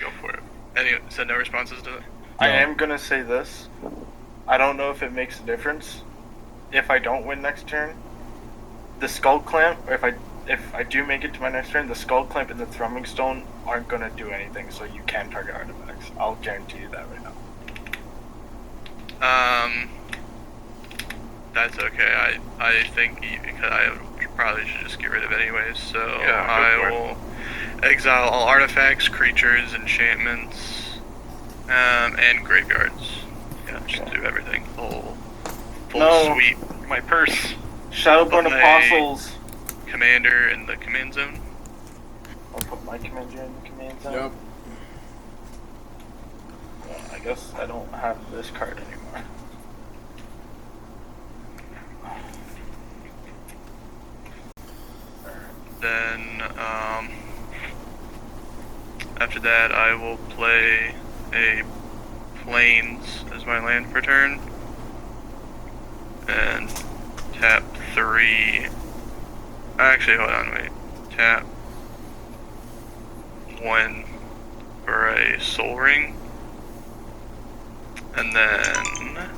Go for it. Anyway, so no responses to it? I No. am gonna say this. I don't know if it makes a difference. If I don't win next turn, the skull clamp, or if I do make it to my next turn, the skull clamp and the thrumming stone aren't gonna do anything, so you can target artifacts. I'll guarantee you that right now. That's okay. I think because I probably should just get rid of it anyways. So Yeah, go I for it. will exile all artifacts, creatures, enchantments, and graveyards. Yeah, just do everything. Full No. sweep. My purse. Shadowborn Okay. Apostles. Commander in the command zone. I'll put my commander in the command zone. Yep. Well, I guess I don't have this card anymore. Then after that, I will play a Plains as my land for turn, and tap 3. Actually, hold on, wait. Tap 1 for a Soul Ring, and then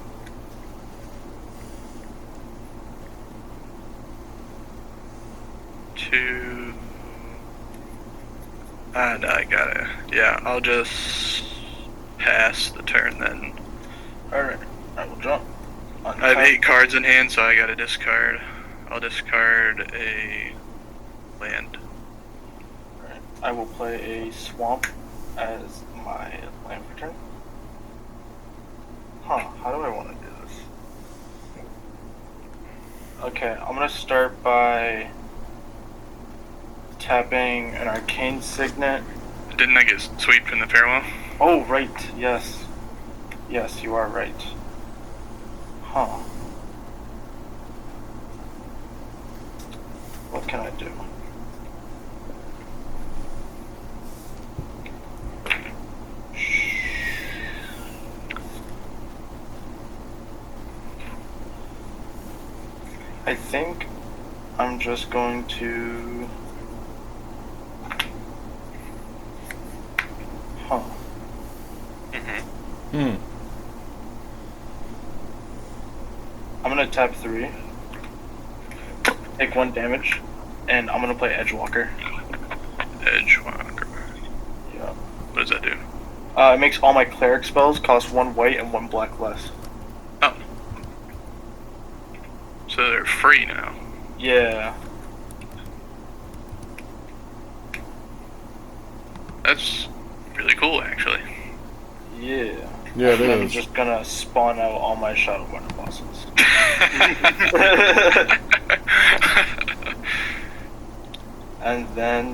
two. No, I got it. Yeah, I'll just pass the turn then. Alright, I will jump. I have 8 cards in hand, so I gotta discard. I'll discard a land. Alright, I will play a swamp as my land for turn. Huh, how do I want to do this? Okay, I'm gonna start by tapping an arcane signet. Didn't I get sweep in the farewell? Oh, right, yes. Yes, you are right. Huh. What can I do? I think I'm just going to... Huh. Hmm. I'm gonna tap 3, take 1 damage, and I'm gonna play Edgewalker. Edgewalker. Yeah. What does that do? It makes all my cleric spells cost 1 white and 1 black less. Oh. So they're free now. Yeah. That's really cool, actually. Yeah. Yeah, it And I'm is. just gonna spawn out all my Shadowborn Apostles. And then,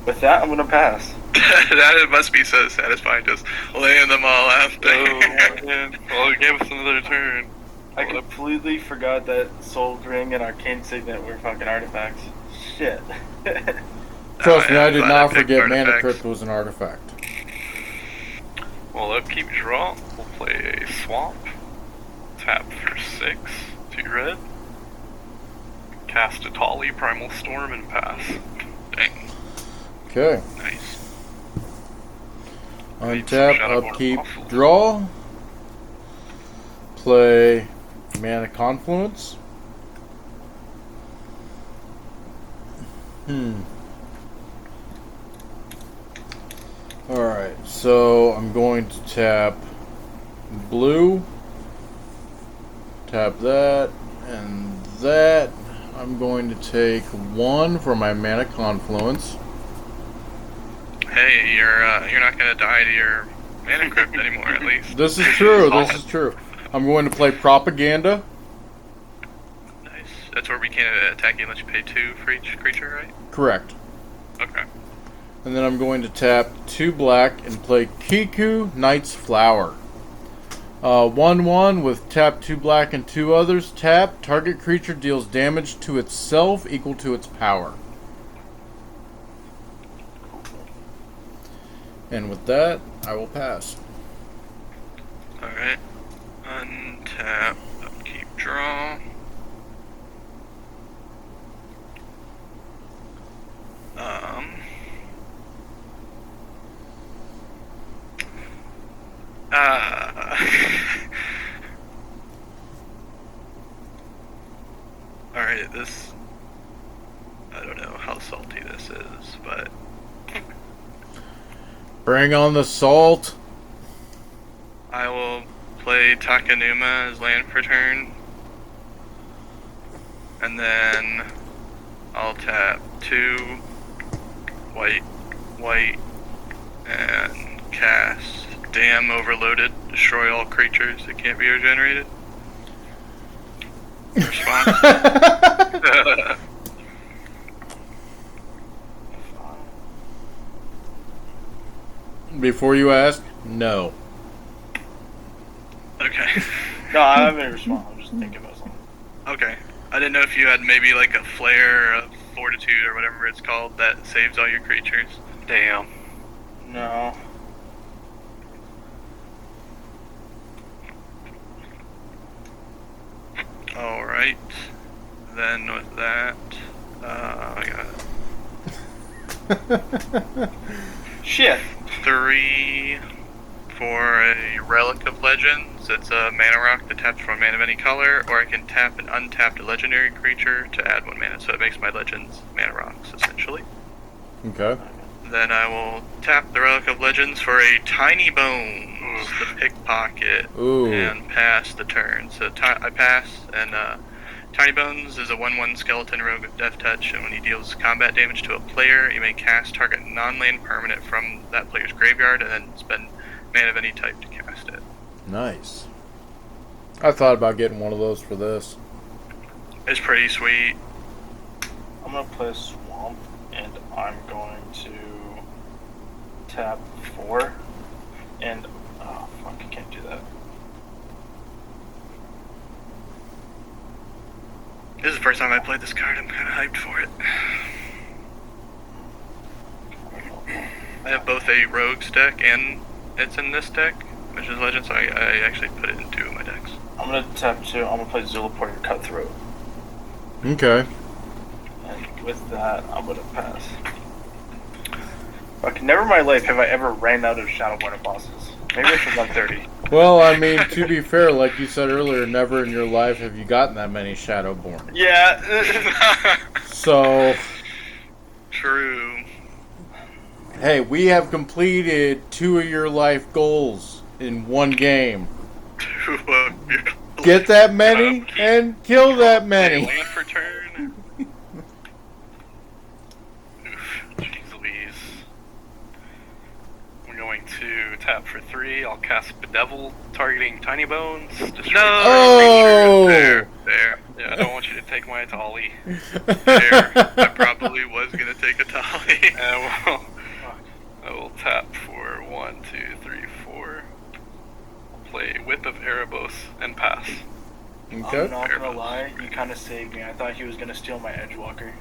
with that, I'm gonna pass. That must be so satisfying, just laying them all out there. Oh, man. Well, give us another turn. I completely forgot that Soul Ring and Arcane Signet were fucking artifacts. Shit. Trust me, I I'm did glad not picked forget Mana artifacts. Crypt was an artifact. Well, upkeep draw. We'll play a swamp. Tap for 6, 2 red. Cast a Tali, Primal Storm, and pass. Dang, Okay. nice. Untap, Shadowborn upkeep, Apostles. draw. Play Mana Confluence. Alright, so I'm going to tap blue, tap that, and that. I'm going to take 1 for my Mana Confluence. Hey, you're not gonna die to your mana crypt anymore, at least. This is true, this is true. I'm going to play Propaganda. Nice. That's where we can't attack you unless you pay 2 for each creature, right? Correct. Okay. And then I'm going to tap 2 black and play Kiku, Knight's Flower. 1/1 with tap 2 black and 2 others. Tap, target creature deals damage to itself equal to its power. And with that, I will pass. Alright. Untap, upkeep, draw. Alright, this... I don't know how salty this is, but... Bring on the salt. I will play Takanuma as land for turn. And then I'll tap 2 white, and cast Dam Overloaded. Destroy all creatures that can't be regenerated. Response? Before you ask, no. Okay. No, I haven't responded. I'm just thinking about something. Okay. I didn't know if you had maybe like a flare, a fortitude, or whatever it's called that saves all your creatures. Damn. No. Alright. Then with that, I got Shit. 3 for a Relic of Legends. It's a mana rock that taps for 1 mana of any color, or I can tap an untapped legendary creature to add 1 mana, so it makes my legends mana rocks, essentially. Okay. Then I will tap the Relic of Legends for a Tiny Bones, the Pickpocket, Ooh. and pass the turn. So I pass, and Tiny Bones is a 1/1 skeleton rogue with Death Touch, and when he deals combat damage to a player, you may cast target non-land permanent from that player's graveyard, and then spend mana of any type to cast it. Nice. I thought about getting one of those for this. It's pretty sweet. I'm gonna play Swamp, and I'm going to tap 4, and oh fuck, I can't do that. This is the first time I played this card. I'm kind of hyped for it. I have both a Rogues deck and it's in this deck, which is Legend, so I actually put it in 2 of my decks. I'm gonna tap 2. I'm gonna play Zulaport Cutthroat, Okay. and with that, I'm gonna pass. Fuck, never in my life have I ever ran out of Shadowborn bosses. Maybe I should run 30. Well, I mean, to be fair, like you said earlier, never in your life have you gotten that many Shadowborn. Yeah. So, True. hey, we have completed 2 of your life goals in 1 game. Get that many and kill that many. Land for turn. Oof, jeez Louise. We're going to tap for 3. I'll cast Bedevil, targeting Tiny Bones. Destroy Oh! There. Yeah, I don't want you to take my Atali. There. I probably was gonna take a Tali. I will tap for 1, 2, 3, 4. I'll play Whip of Erebos and pass. Okay. I'm not gonna lie, you kind of saved me. I thought he was gonna steal my Edgewalker.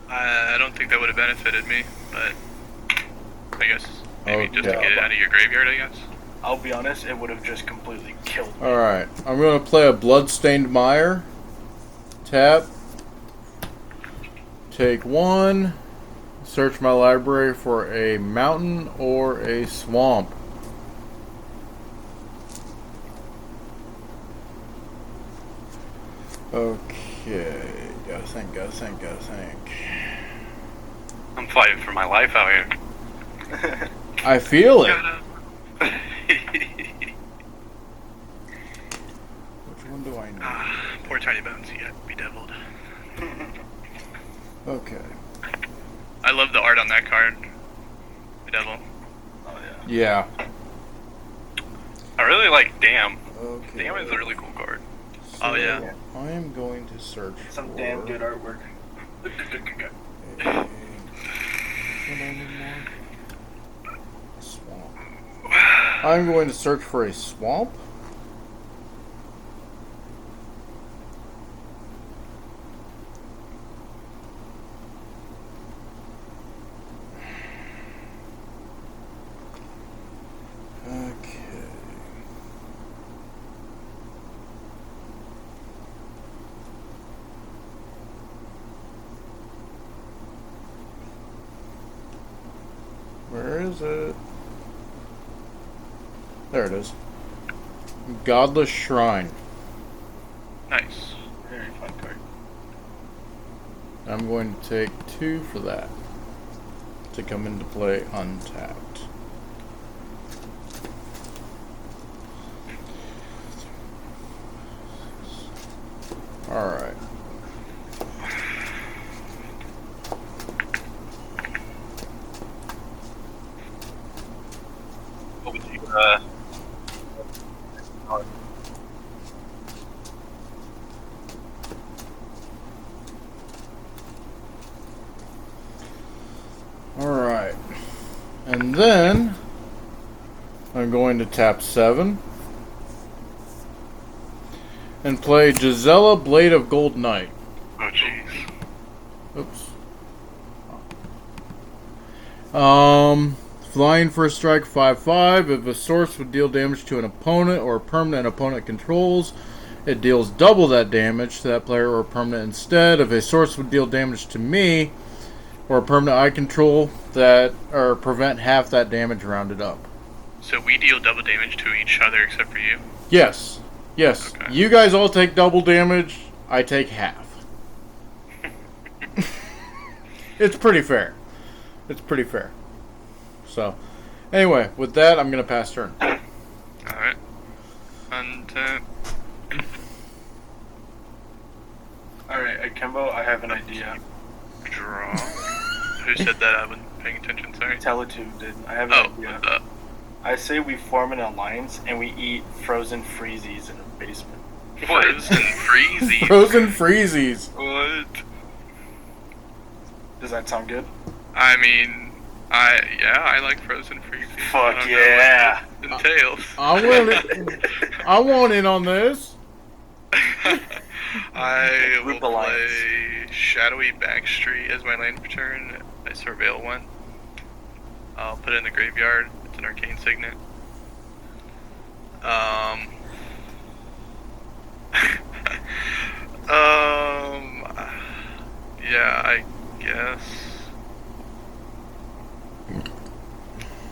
I don't think that would have benefited me, but I guess maybe just to Okay. get it out of your graveyard, I guess. I'll be honest, it would have just completely killed me. Alright. I'm going to play a Bloodstained Mire. Tap. Take 1. Search my library for a mountain or a swamp. Okay. Gotta think. I'm fighting for my life out here. I feel it. Which one do I need? Poor Tiny Bones, he got bedeviled. Okay. I love the art on that card. Bedevil. Oh yeah. Yeah. I really like Damn. Okay. Damn is a really cool card. Oh, yeah. I am going to search Some for damn good artwork. a swamp. I'm going to search for a swamp. Okay. Where is it? There it is. Godless Shrine. Nice. Very fun card. I'm going to take 2 for that to come into play untapped. Alright. What would you, Alright. And then I'm going to tap 7 and play Gisela, Blade of Gold Knight. oh jeez. Oops. Flying for a strike 5/5. If a source would deal damage to an opponent or a permanent opponent controls, it deals double that damage to that player or permanent instead. If a source would deal damage to me or a permanent I control, that or prevent half that damage rounded up. So we deal double damage to each other except for you? Yes. Yes. Okay. You guys all take double damage. I take half. It's pretty fair. It's pretty fair. So, anyway, with that, I'm going to pass turn. Alright. Untap. Alright, Akimbo, I have an idea. Draw. Who said that? I wasn't paying attention, sorry. Teletube did. I have an Oh, idea. what's up? I say we form an alliance and we eat frozen freezies in a basement. Frozen Freezy. Frozen Freezies. What? Does that sound good? I mean, I like Frozen Freezy. I Fuck don't yeah! know what it entails. I want in on this. I will Group alliance. play Shadowy Backstreet as my land for turn. I surveil one. I'll put it in the graveyard. It's an arcane signet. Yeah, I guess.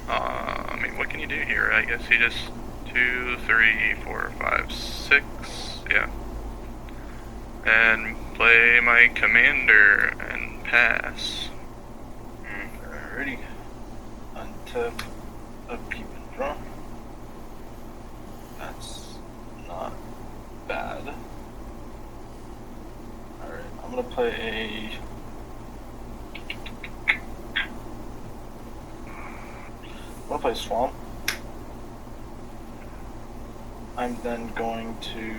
I mean, what can you do here? I guess you just 2, 3, 4, 5, 6, yeah. And play my commander and pass. Alrighty. Untap, upkeep, and draw. That's not bad. Alright, I'm gonna play a. I'm gonna play Swamp. I'm then going to.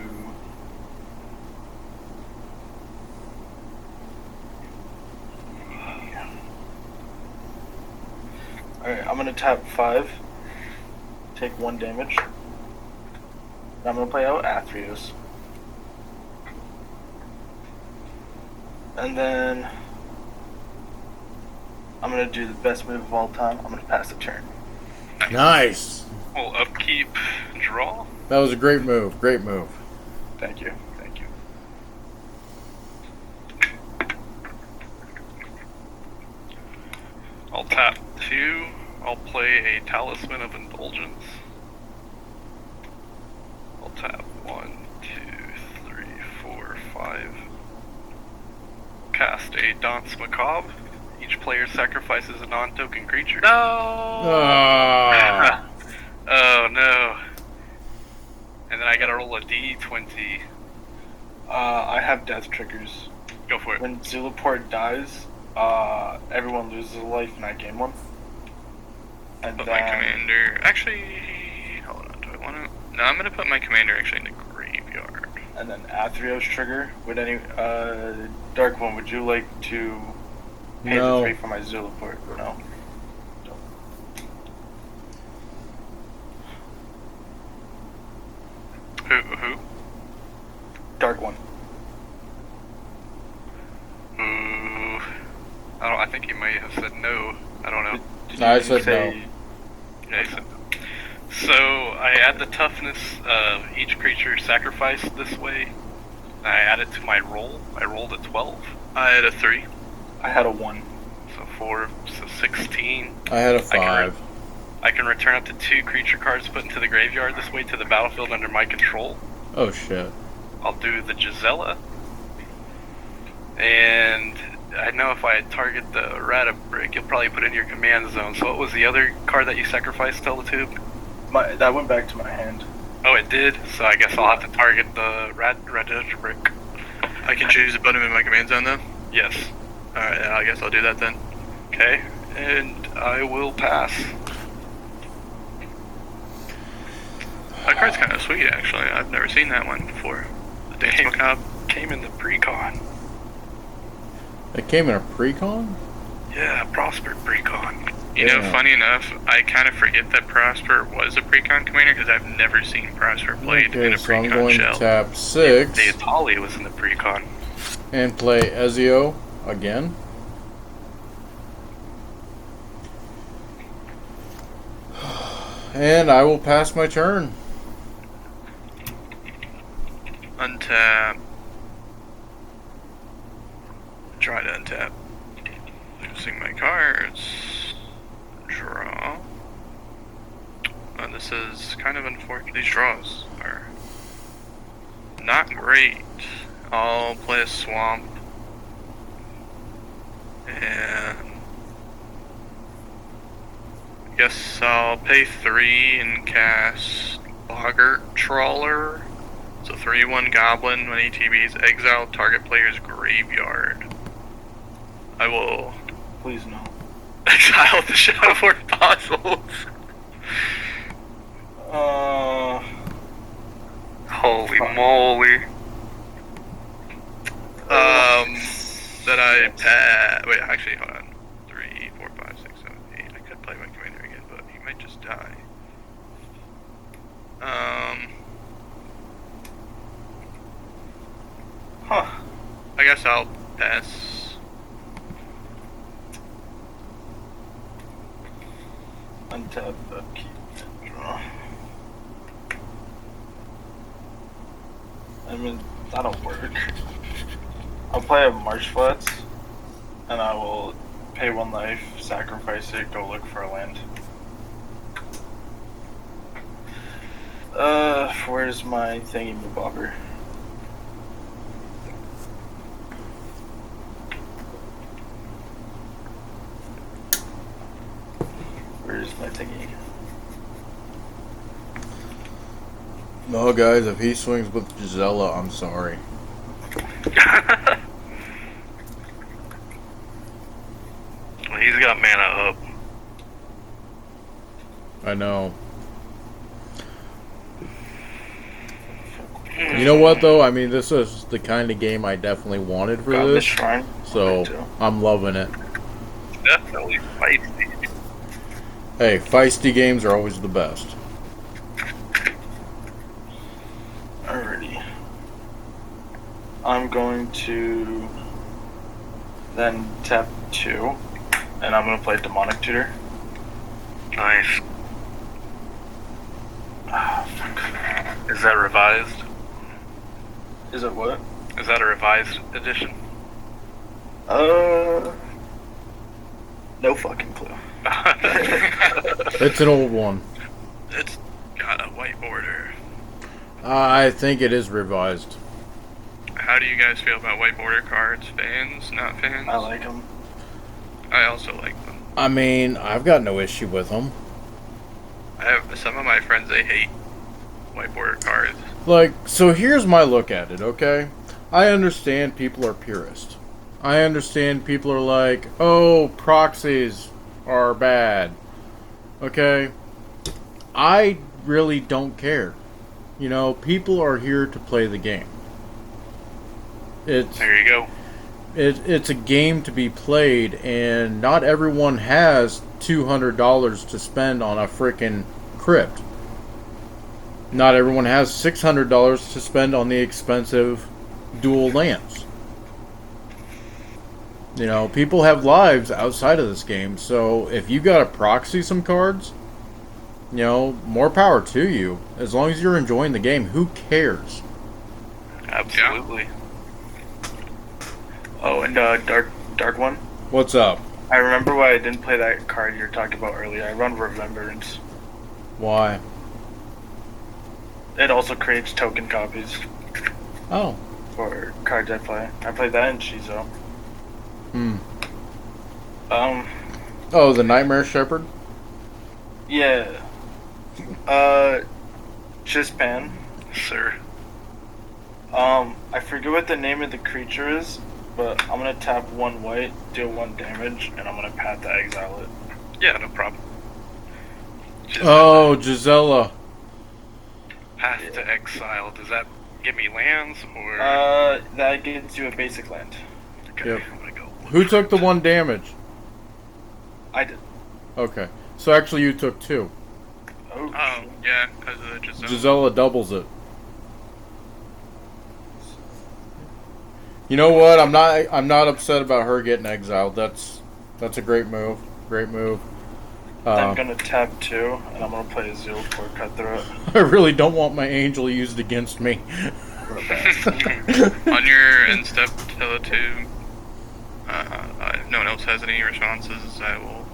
Alright, I'm gonna tap 5, take 1 damage. I'm gonna play out Athreus. And then I'm gonna do the best move of all time. I'm gonna pass the turn. Nice. Well, upkeep, draw. That was a great move. Great move. Thank you. Thank you. I'll tap 2. I'll play a Talisman of Indulgence. I'll tap 1, 2, 3, 4, 5. Cast a Dance Macabre. Each player sacrifices a non-token creature. No! Ah. Oh no. And then I gotta roll a d20. I have death triggers. Go for it. When Zulaport dies, everyone loses a life and I gain one. And Put then my commander. Actually, hold on. Do I want to? No, I'm gonna put my commander actually in the graveyard. and then Athreos trigger. Would any Dark One? Would you like to pay No. the 3 for my Zulaport? No. Who? Dark One. Ooh. I think he might have said no. I don't know. Did I you said say Yeah, he said no. So I add the toughness of each creature sacrificed this way. I add it to my roll. I rolled a 12. I had a 3. I had a 1. So 4, so 16. I had a I can 5. I can return up to 2 creature cards put into the graveyard this way to the battlefield under my control. Oh shit. I'll do the Gisela. And I know if I target the Ratabrick, you'll probably put it in your command zone. So what was the other card that you sacrificed, Teletube? That went back to my hand. Oh, it did? So I guess I'll have to target the Ratabrick. I can choose to put him in my command zone though. Yes. Alright, I guess I'll do that then. Okay. And I will pass. That card's kind of sweet actually. I've never seen that one before. The Dance Macabre. Came in the pre-con. It came in a pre-con? Yeah, Prosper pre-con. You know, Yeah. funny enough, I kind of forget that Prosper was a pre-con commander because I've never seen Prosper played in Okay, a so I'm pre-con going shell. to tap 6 The Atali was in the pre-con. and play Ezio again. And I will pass my turn. Untap. Try to untap. Losing my cards. Draw. This is kind of unfortunate. These draws are not great. I'll play a swamp. And I guess I'll pay 3 and cast Boggart Trawler. So 3/1 Goblin when ETBs exile target player's graveyard. I will Please no. exile the Shadowborn Fossils. Holy moly. Then I pass. Wait, actually, hold on. 3, 4, 5, 6, 7, 8. I could play my commander again, but he might just die. Huh. I guess I'll pass. Untap, upkeep, draw. I mean, that'll work. I'll play a Marsh Flats, and I will pay 1 life, sacrifice it, go look for a land. Where's my thingy-mabobber? Where's my thingy? No, guys, if he swings with Gisela, I'm sorry. Well, he's got mana up. I know. You know what, though? I mean, this is the kind of game I definitely wanted for Got this, this shrine. so Me too. I'm loving it. Definitely feisty. Hey, feisty games are always the best. Alrighty. I'm going to then tap 2, and I'm going to play Demonic Tutor. Nice. Ah, fuck. Is that revised? Is it what? Is that a revised edition? No fucking clue. It's an old one. It's got a white border. I think it is revised. How do you guys feel about white border cards? Fans? Not fans? I like them. I also like them. I mean, I've got no issue with them. I have some of my friends, they hate white border cards. Like, so here's my look at it, okay? I understand people are purists. I understand people are like, oh, proxies are bad. Okay? I really don't care. You know, people are here to play the game. There you go. It's a game to be played, and not everyone has $200 to spend on a freaking crypt. Not everyone has $600 to spend on the expensive dual lands. You know, people have lives outside of this game, so if you gotta proxy some cards, you know, more power to you. As long as you're enjoying the game, who cares? Absolutely. Oh, and dark one. What's up? I remember why I didn't play that card you were talking about earlier. I run Remembrance. Why? It also creates token copies Oh. for cards I play. I played that in Shizo. Oh, the Nightmare Shepherd? Yeah. Chispan. Sir. I forget what the name of the creature is, but I'm gonna tap 1 white, deal 1 damage, and I'm gonna Path to Exile it. Yeah, no problem. Oh, Gisela. Path to Exile. Does that give me lands or? That gives you a basic land. Okay, Yep. I'm gonna go. Who took the 1 damage? I did. Okay. So actually you took 2. Oh, Oh, yeah, because of the Giselle. Gisela doubles it. You know what? I'm not upset about her getting exiled. That's a great move. Great move. I'm gonna tap 2, and I'm gonna play a Zeal for Cutthroat. I really don't want my angel used against me. On your instep Tele 2, if no one else has any responses, I will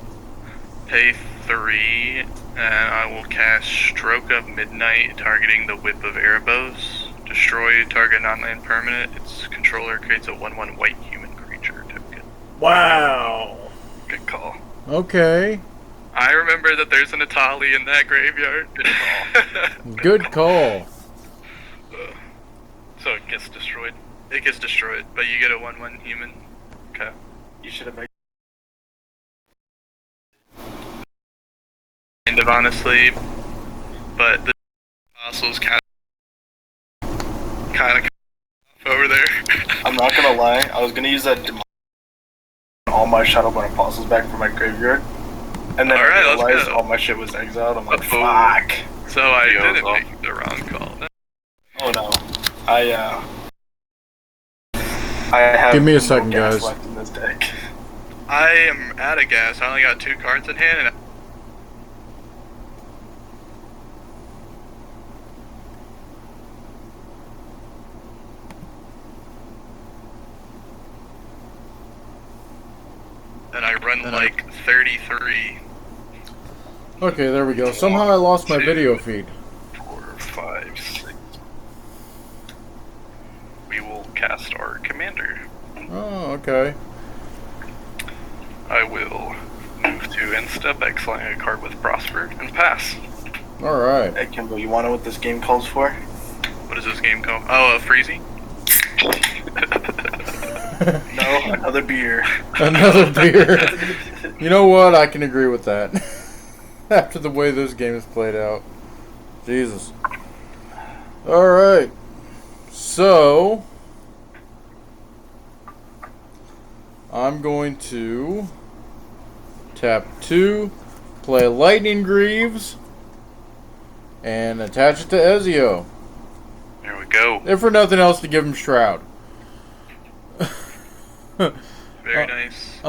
pay 3, and I will cast Stroke of Midnight, targeting the Whip of Erebos. Destroy target non-land permanent. Its controller creates a 1/1 white human creature token. Wow. Good call. Okay. I remember that there's an Atali in that graveyard. Good call. Good call. So it gets destroyed. It gets destroyed, but you get a 1/1 human. Okay. You should have made. Kind of honestly, but the fossils kind of over there. I'm not gonna lie. I was gonna use that demon all my Shadowborn Apostles back from my graveyard, and then Alright, I let's realized go. all my shit was exiled. I'm like, Uh-oh. fuck. So I Yeah, didn't well. make the wrong call. Oh no. I have. Give me a no second, gas guys. left in this deck. I am out of gas. I only got 2 cards in hand, and I run like 33. Okay, there we go. Somehow I lost my video feed. 4, 5, 6. We will cast our commander. Oh, okay. I will move to instep, exiling a card with Prosper, and pass. Alright. Hey Kimbo, you wanna know what this game calls for? What is this game called? Oh, Freezy? No, another beer. Another beer. You know what? I can agree with that. After the way this game is played out. Jesus. Alright. So, I'm going to tap 2, play Lightning Greaves, and attach it to Ezio. There we go. If for nothing else, to give him Shroud. Very nice.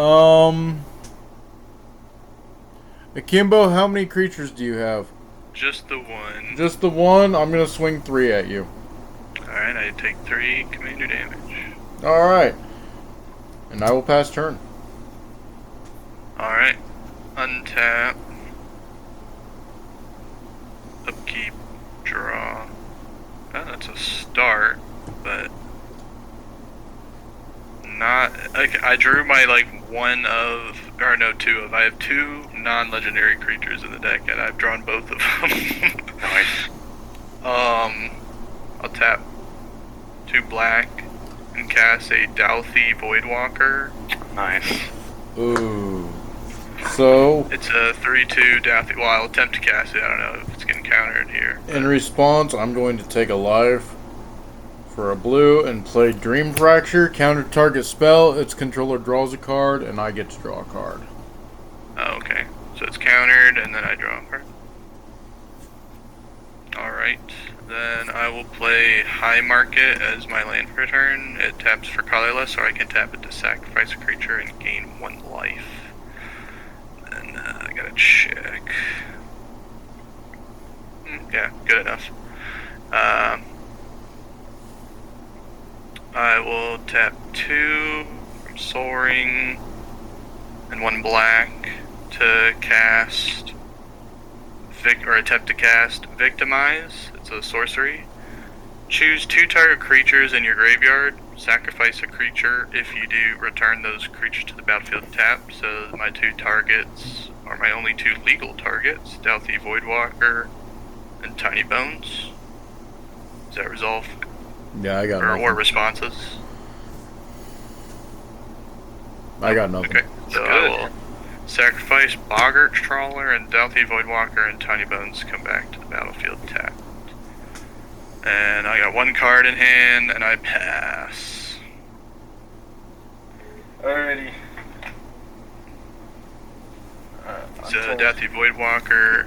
Akimbo, how many creatures do you have? Just the one. Just the one? I'm gonna swing 3 at you. Alright, I take 3 commander damage. Alright. And I will pass turn. Alright. Untap. Upkeep. Draw. Oh, that's a start, but not like I drew my like 1 of or no, two of. I have two non-legendary creatures in the deck, and I've drawn both of them. Nice. I'll tap 2 black and cast a Dalthy Voidwalker. Nice. Ooh. So, It's a 3/2 Dalthy. Well, I'll attempt to cast it. I don't know if it's getting countered here. in response, I'm going to take a life for a blue and play Dream Fracture. Counter target spell, its controller draws a card, and I get to draw a card. Oh, okay. So it's countered, and then I draw a card. Alright. Then I will play High Market as my land for a turn. It taps for colorless, so I can tap it to sacrifice a creature and gain 1 life. And I gotta check. Yeah, good enough. I will tap 2 from Soaring and 1 black to cast attempt to cast Victimize. It's a sorcery. Choose 2 target creatures in your graveyard. Sacrifice a creature. If you do, return those creatures to the battlefield tapped. So my 2 targets are my only 2 legal targets: Dalthy Voidwalker and Tiny Bones. Does that resolve? Yeah, I got Or nothing. responses? I got nothing. Okay, so I will sacrifice Boggart Trawler and Dalthy Voidwalker, and Tiny Bones come back to the battlefield tapped. And I got 1 card in hand, and I pass. Alrighty. So Dalthy Voidwalker,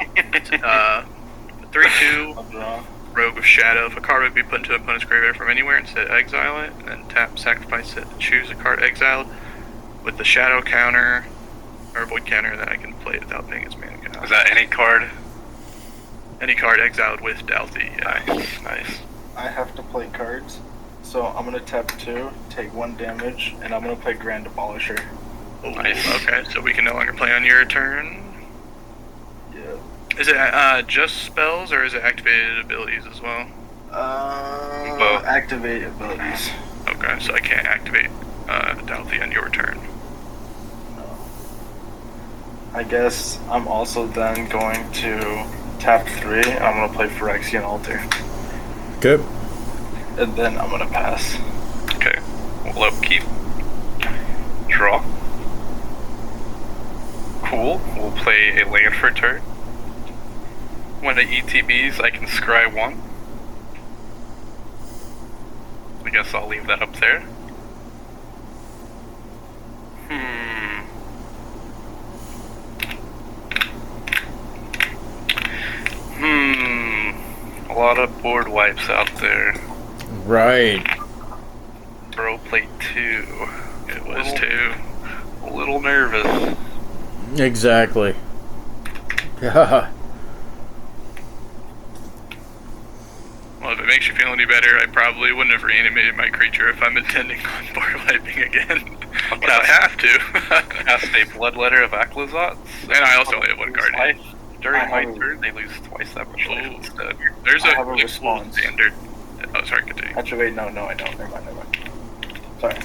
3/2 I'll draw. Rogue of Shadow. If a card would be put into an opponent's graveyard from anywhere, instead exile it, and then tap, sacrifice it, choose a card exiled with the Shadow counter or Void counter, then I can play it without paying its mana cost. Is that any card? Any card exiled with Dalthy. Yeah. Nice. I have to play cards, so I'm gonna tap 2, take 1 damage, and I'm gonna play Grand Abolisher. Ooh, Nice. Okay, so we can no longer play on your turn. Yeah. Is it just spells, or is it activated abilities as well? Both. Activate abilities. Okay, so I can't activate Dalthy on your turn. I guess I'm also then going to tap 3. I'm gonna play Phyrexian Altar, Okay. and then I'm gonna pass. Okay. We'll upkeep. Draw. Cool. We'll play a land for a turn. When it ETBs, I can scry 1. I guess I'll leave that up there. A lot of board wipes out there. Right. Bro played 2. It was 2. A little nervous. Exactly. Yeah. Well, if it makes you feel any better, I probably wouldn't have reanimated my creature if I'm intending on board wiping again. But I have to. Cast a Bloodletter of Aklazotz. And I also only have 1 card. Life. During I my have a- turn, they lose twice that much life Ooh. instead. There's I a have a really cool response. standard. Oh, sorry, continue. Actually, wait, no, I don't. Never mind. Sorry.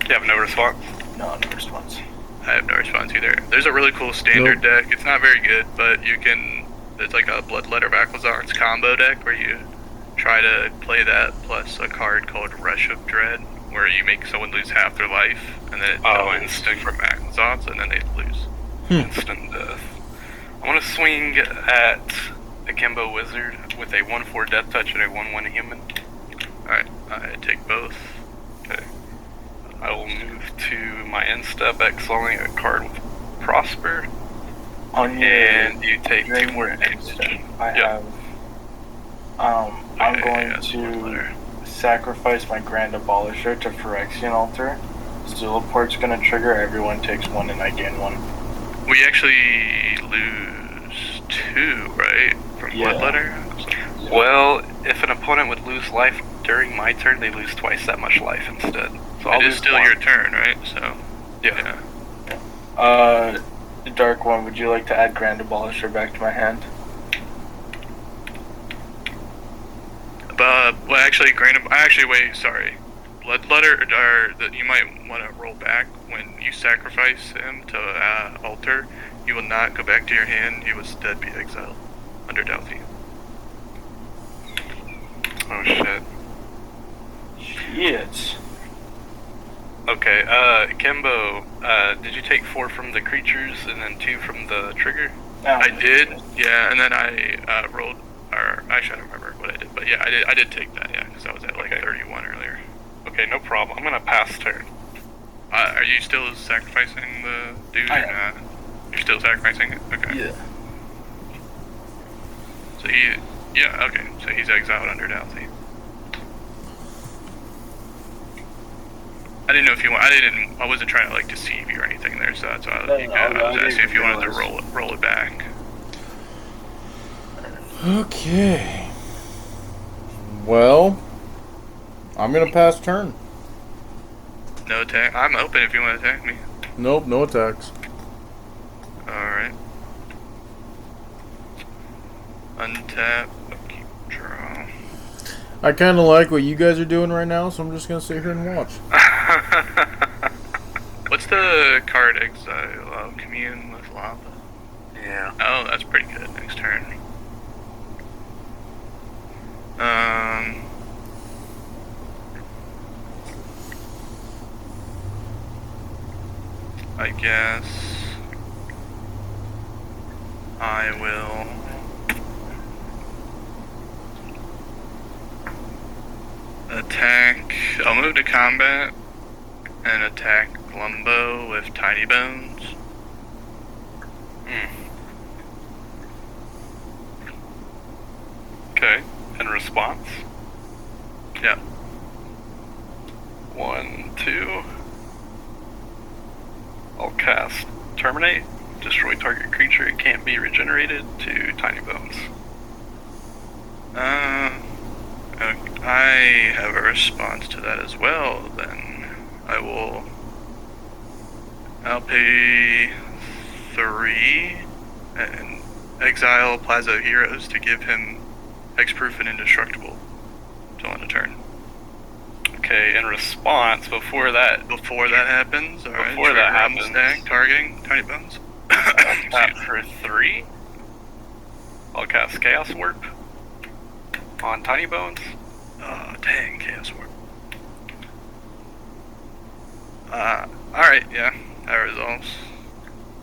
You have no response? No response. I have no response either. There's a really cool standard deck. It's not very good, but you can. It's like a Bloodletter of Aklazotz combo deck where you try to play that plus a card called Rush of Dread, where you make someone lose half their life, and then it instant from Aklazotz, and then they lose. Instant death. I want to swing at Akimbo Wizard with a 1/4 Death Touch and a 1/1 Human. Alright, I take both. Okay. I will move to my end step, exiling a card with Prosper, On your and you take your 2 more end damage. step, I Yeah. have. I'm Okay, going yeah, it's to Bloodletter. sacrifice my Grand Abolisher to Phyrexian Altar. Steelport's gonna trigger. Everyone takes 1, and I gain 1. We actually lose 2, right? From Yeah. Bloodletter? Well, if an opponent would lose life during my turn, they lose twice that much life instead. So I'll It is lose still 1. your turn, right? So, Yeah. Dark One, would you like to add Grand Abolisher back to my hand? Well, actually, wait, sorry. Bloodletter, or that you might want to roll back when you sacrifice him to altar. He will not go back to your hand. He will instead be exiled under Delphi. Oh shit. Shit. Okay, Kimbo, did you take 4 from the creatures and then 2 from the trigger? I did, yeah, and then I rolled, or actually I don't remember what I did, but yeah, I did take that, yeah, because I was at like 31 earlier. Okay, no problem. I'm gonna pass turn. Are you still sacrificing the dude I or not? You're still sacrificing it? Okay. Yeah. So okay, so he's exiled under Delphi. I didn't know if you want. I wasn't trying to like deceive you or anything there, so that's why I was asking if you wanted to roll it back. Okay. Well, I'm gonna pass turn. No attack. I'm open if you want to attack me. Nope, no attacks. All right. Untap. Keep draw. I kind of like what you guys are doing right now, so I'm just gonna sit here and watch. What's the card exile? Commune with lava. Yeah. Oh, that's pretty good. Next turn. I guess I will attack. I'll move to combat and attack Glumbo with Tiny Bones. Okay, in response? Yeah. 1, 2. I'll cast Terminate. Destroy target creature. It can't be regenerated to Tiny Bones. I have a response to that as well, then. I'll pay 3 and exile Plaza Heroes to give him Hexproof and Indestructible till end of turn. Okay, in response, before that happens, alright. Before that happens. Stack, targeting Tiny Bones. tap for 3. I'll cast Chaos Warp on Tiny Bones. Oh, dang, Chaos Warp. Alright, yeah, that resolves.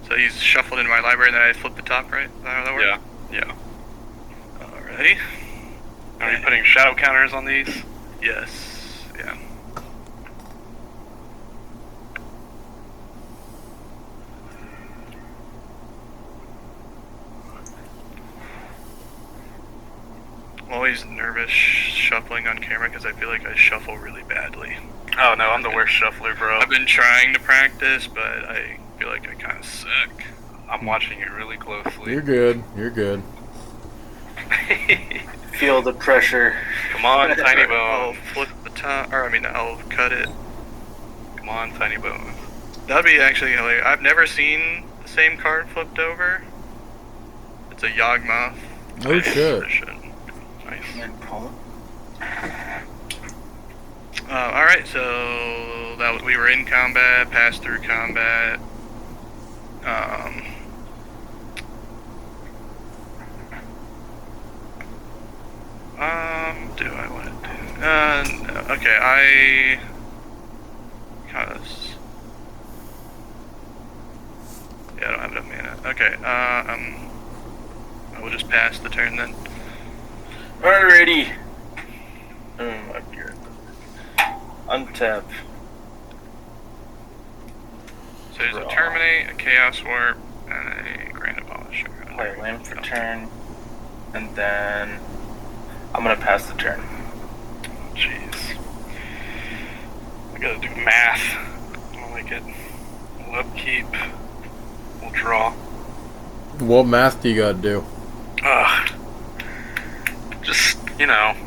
So he's shuffled into my library and then I flip the top, right? Is that how that works? Yeah. Alrighty. Are you putting shadow counters on these? Yes, yeah. I'm always nervous shuffling on camera because I feel like I shuffle really badly. Oh no, I'm the worst shuffler, bro. I've been trying to practice, but I feel like I kind of suck. I'm watching you really closely. You're good. You're good. Feel the pressure. Come on, Tiny I'll Bones. flip the top, I'll cut it. Come on, Tiny Bones. That'd be actually hilarious. I've never seen the same card flipped over. It's a Yawgmoth. Oh, shit. Edition. Nice. Paul. Alright, so we were in combat, passed through combat. Do I want to do? No. Okay, yeah, I don't have enough mana. Okay, I will just pass the turn then. Alrighty. My beard. Untap. So there's a Draw. Terminate, a Chaos Warp, and a Grand Abolisher. Play land for turn. And then I'm gonna pass the turn. Jeez. I gotta do math. I don't like it. We'll upkeep. We'll draw. What math do you gotta do? Ugh. Just, maths.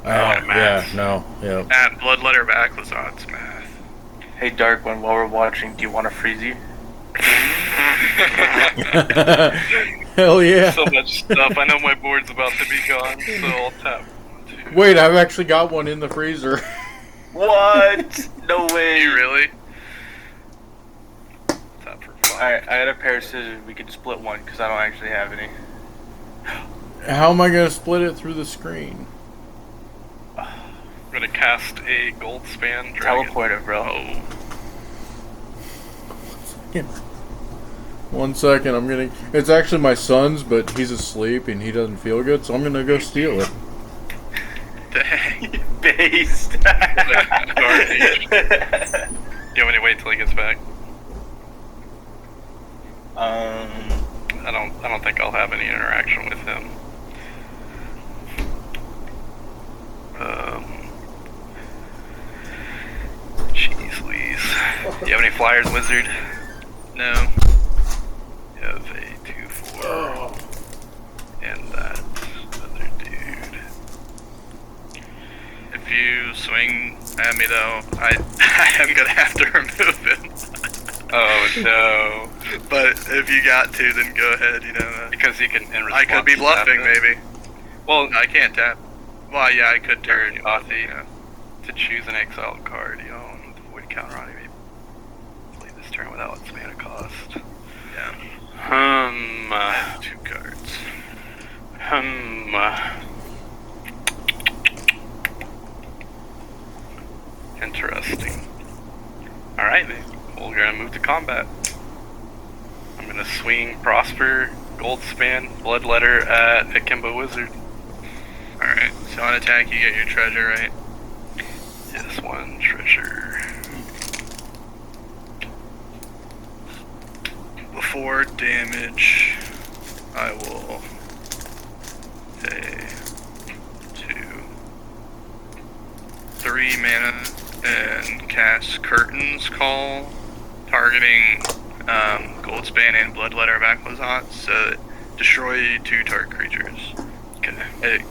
Oh, maths. yeah, no, yeah. At Bloodletter Backless odds math. Hey Darkwing, while we're watching, do you want to freeze you? Hell yeah. So much stuff. I know my board's about to be gone, so I'll tap 1, 2, Wait, I've actually got one in the freezer. What? No way. You really? Tap for 5. Alright, I got a pair of scissors. We could split one because I don't actually have any. How am I going to split it through the screen? I'm gonna cast a gold span dragon. Teleporter, bro. Oh. 1 second, I'm gonna. It's actually my son's, but he's asleep and he doesn't feel good, so I'm gonna go steal it. Dang. Based. Garbage. Do you want me to wait till he gets back? I don't think I'll have any interaction with him. Jeez Louise. Do you have any flyers, wizard? No. You have a 2/4. And that other dude. If you swing at me, though, I am gonna have to remove him. Oh no. But if you got to, then go ahead. Because he can in I could be response tap bluffing, it. maybe. Well, I can't tap. Well, yeah, I could turn. to choose an exiled card, you own the void counter on it. Play this turn without its mana cost. Yeah. 2 cards. Interesting. Alright, then. We're gonna move to combat. I'm gonna swing Prosper, Gold Span, Bloodletter at Akimbo Wizard. Alright, so on attack, you get your treasure, right? Yes, 1 treasure. Before damage, I will pay 2, 3 mana and cast Curtain's Call, targeting Goldspan and Bloodletter of Aquazot, so destroy 2 target creatures. Okay. It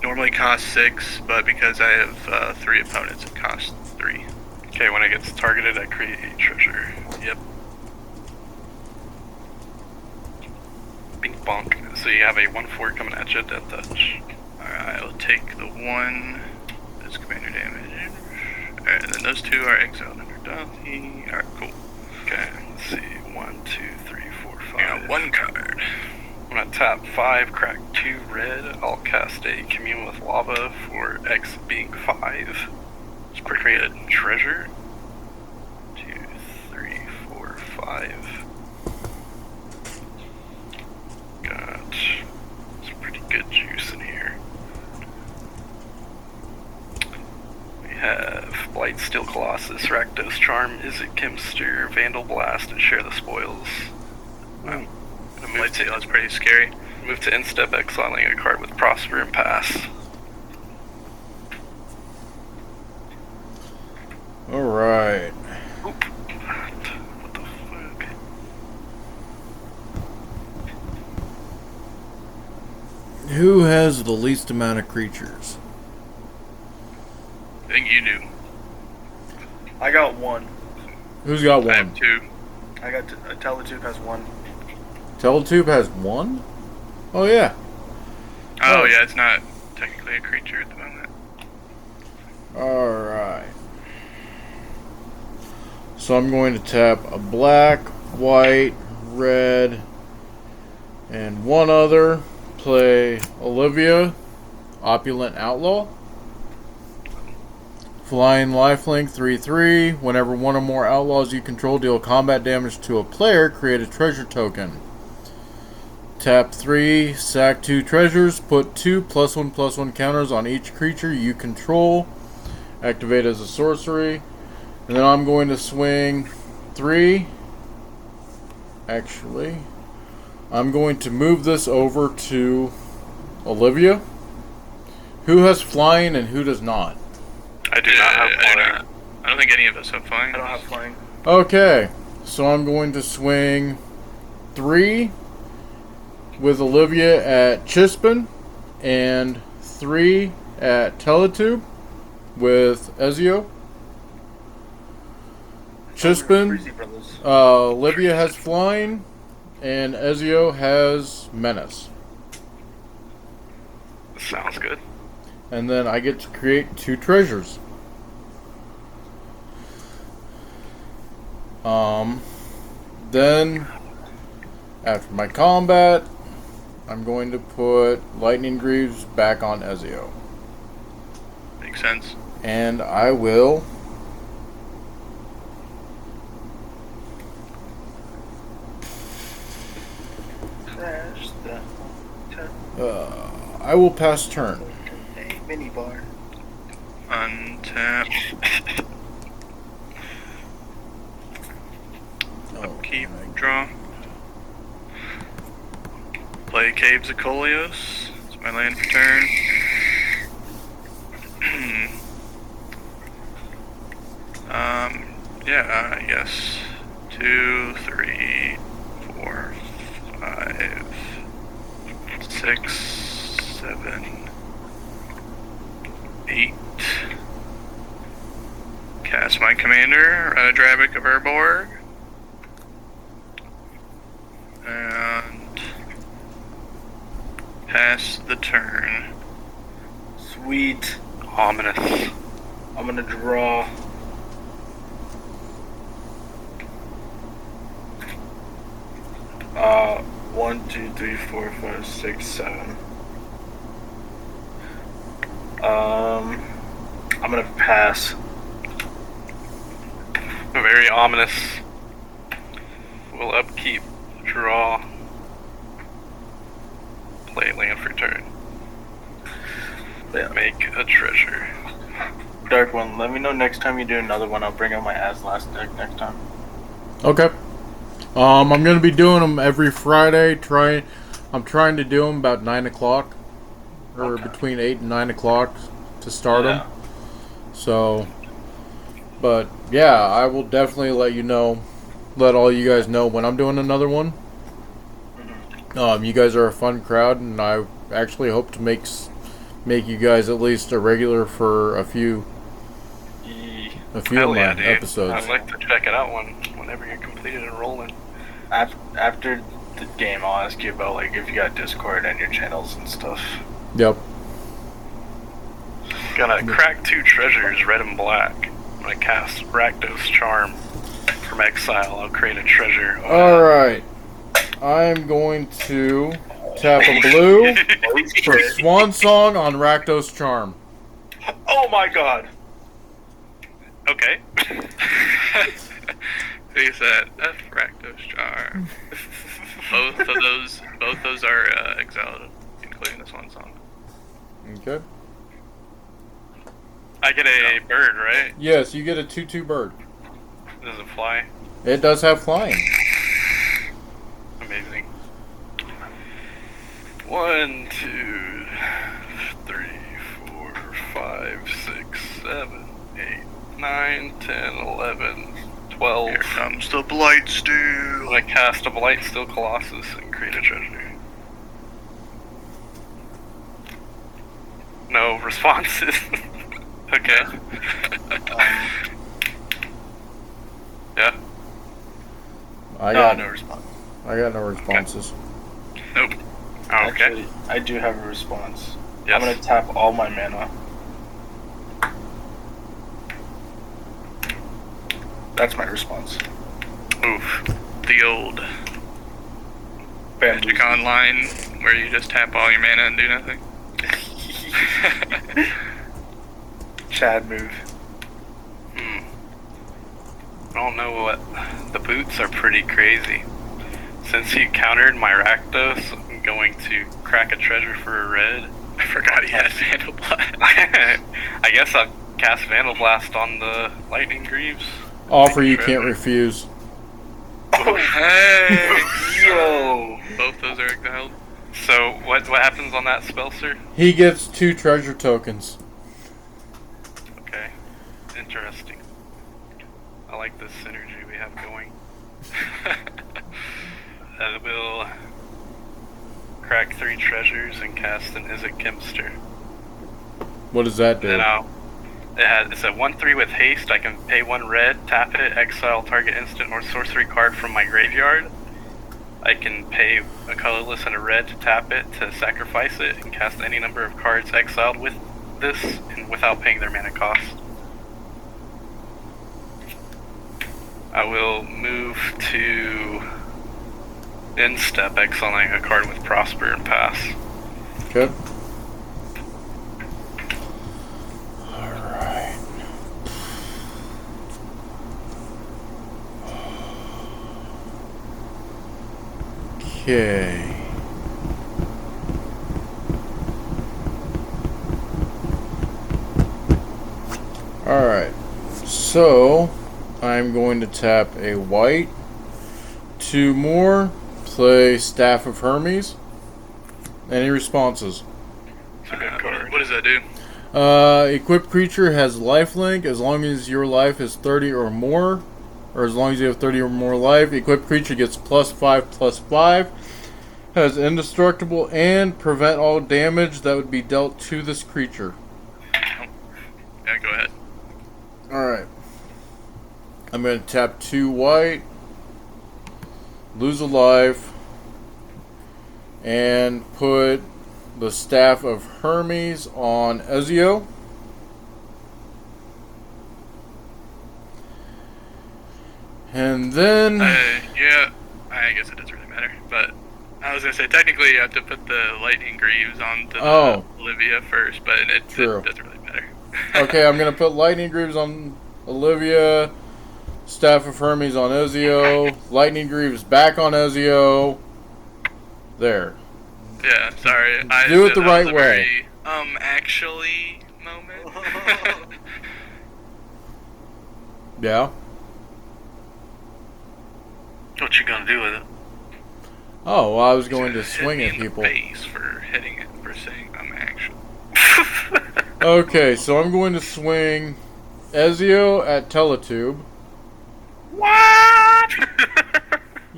normally costs 6, but because I have 3 opponents, it costs 3. Okay, when it gets targeted, I create a treasure. Yep. Bink bonk. So you have a 1/4 coming at you, Death Touch. Alright, I'll take the 1 as commander damage. Alright, and then those 2 are exiled under Dothy. Alright, cool. Okay, let's see. 1, 2, 3, 4, 5. I got 1 card. I'm gonna tap 5, crack 2 red. I'll cast a Commune with Lava for X being 5. It's I'll pretty create good. a treasure. 2, 3, 4, 5. Got some pretty good juice in here. We have Blight, Steel Colossus, Rakdos Charm, Izzet Kimster, Vandal Blast, and Share the Spoils. I'm gonna move Lightsteel is pretty scary. move to Instep, exiling a card with Prosper and Pass. Alright. Oop. What the fuck? Who has the least amount of creatures? I think you do. I got 1. Who's got I have one? 2. I got Teletube has 1. Teletube has 1? Oh, yeah. Oh, Oh. yeah, it's not technically a creature at the moment. Alright. So I'm going to tap a black, white, red, and 1 other. Play Olivia, Opulent Outlaw. Flying lifelink 3/3. Whenever 1 or more outlaws you control deal combat damage to a player, create a treasure token. Tap 3, sack 2 treasures, put 2 +1/+1 counters on each creature you control. Activate as a sorcery. And then I'm going to swing 3. Actually, I'm going to move this over to Olivia. Who has flying and who does not? I do not have I do flying. not. I don't think any of us have flying. I don't have flying. Okay, so I'm going to swing 3 with Olivia at Chispin and 3 at Teletube with Ezio. Chispin, Freezy Brothers. Olivia has flying and Ezio has menace. Sounds good. and then I get to create 2 treasures. Then after my combat, I'm going to put Lightning Greaves back on Ezio. Makes sense. And I will Crash the I will pass turn. Hey, mini bar. Untap. Upkeep. Draw. Play Caves of Kolios. It's my land for turn. Yeah, I guess 2, 3, 4, 5, 6, 7, 8. Cast my commander, Drabic of Urborg. And pass the turn. Sweet. Ominous. I'm gonna draw. One, 2, 3, 4, 5, 6, 7. I'm gonna pass. Very ominous. We'll upkeep. Draw. Play land for turn. Yeah. Make a treasure. Dark One, let me know next time you do another one. I'll bring out my As-Last deck next time. Okay. I'm going to be doing them every Friday. I'm trying to do them about 9 o'clock. Or Okay. between 8 and 9 o'clock to start Yeah. them. So, but yeah, I will definitely let all you guys know when I'm doing another one. You guys are a fun crowd, and I actually hope to make you guys at least a regular for a few of Hell my yeah, dude. episodes. I'd like to check it out whenever you're completed and rolling. After the game, I'll ask you about like if you got Discord and your channels and stuff. Yep. Gonna crack 2 treasures, red and black. I'm gonna cast Rakdos Charm from exile. I'll create a treasure. All right. I'm going to tap a blue for Swan Song on Rakdos Charm. Oh my god! Okay. Who said F Rakdos Charm? both those are exiled, including this one song. Okay. I get a bird, right? Yes, you get a 2/2 bird. Does it fly? It does have flying. Amazing. 1, 2, 3, 4, 5, 6, 7, 8, 9, 10, 11, 12. Here comes the Blightsteel. I'm gonna cast a Blightsteel Colossus and create a treasure. No responses. Okay. Yeah. I got no response. I got no responses. Nope. Okay. Actually, I do have a response. Yes. I'm gonna tap all my mana. That's my response. Oof. The old Bamboo. Magic Online where you just tap all your mana and do nothing. Chad move. I don't know what. The boots are pretty crazy. Since you countered my Rakdos, I'm going to crack a treasure for a red. I forgot he had Vandal Blast. I guess I'll cast Vandal Blast on the Lightning Greaves. Offer you Treasure. can't refuse. Hey! Yo! Both those are exiled. So what happens on that spell, sir? He gets 2 treasure tokens. Okay, interesting. I like this synergy we have going. I will crack 3 treasures and cast an Izzet Kimster. What does that do? Then it's a 1/3 with haste. I can pay 1 red, tap it, exile target instant or sorcery card from my graveyard. I can pay a colorless and a red to tap it to sacrifice it and cast any number of cards exiled with this and without paying their mana cost. I will move to end step, exiling a card with Prosper and pass. Okay. Alright. Okay. Alright. So, I'm going to tap a white, 2 more, play Staff of Hermes. Any responses? It's a good card. What does that do? Equipped creature has lifelink as long as your life is 30 or more, or as long as you have 30 or more life. Equipped creature gets +5/+5, has indestructible, and prevent all damage that would be dealt to this creature. Yeah, go ahead. Alright. I'm going to tap 2 white, lose a life, and put the Staff of Hermes on Ezio. And then... Yeah, I guess it doesn't really matter, but I was going to say, technically you have to put the Lightning Greaves on the Olivia first, but it doesn't really matter. Okay, I'm going to put Lightning Greaves on Olivia, Staff of Hermes on Ezio, Lightning Greaves back on Ezio. There. Yeah, sorry. Do it the right was a way. Very, actually moment. Yeah? What you gonna do with it? Oh, well, I was going to Hit swing me at in the people. face for hitting it, for saying I'm actually. Okay, so I'm going to swing Ezio at Teletube. What?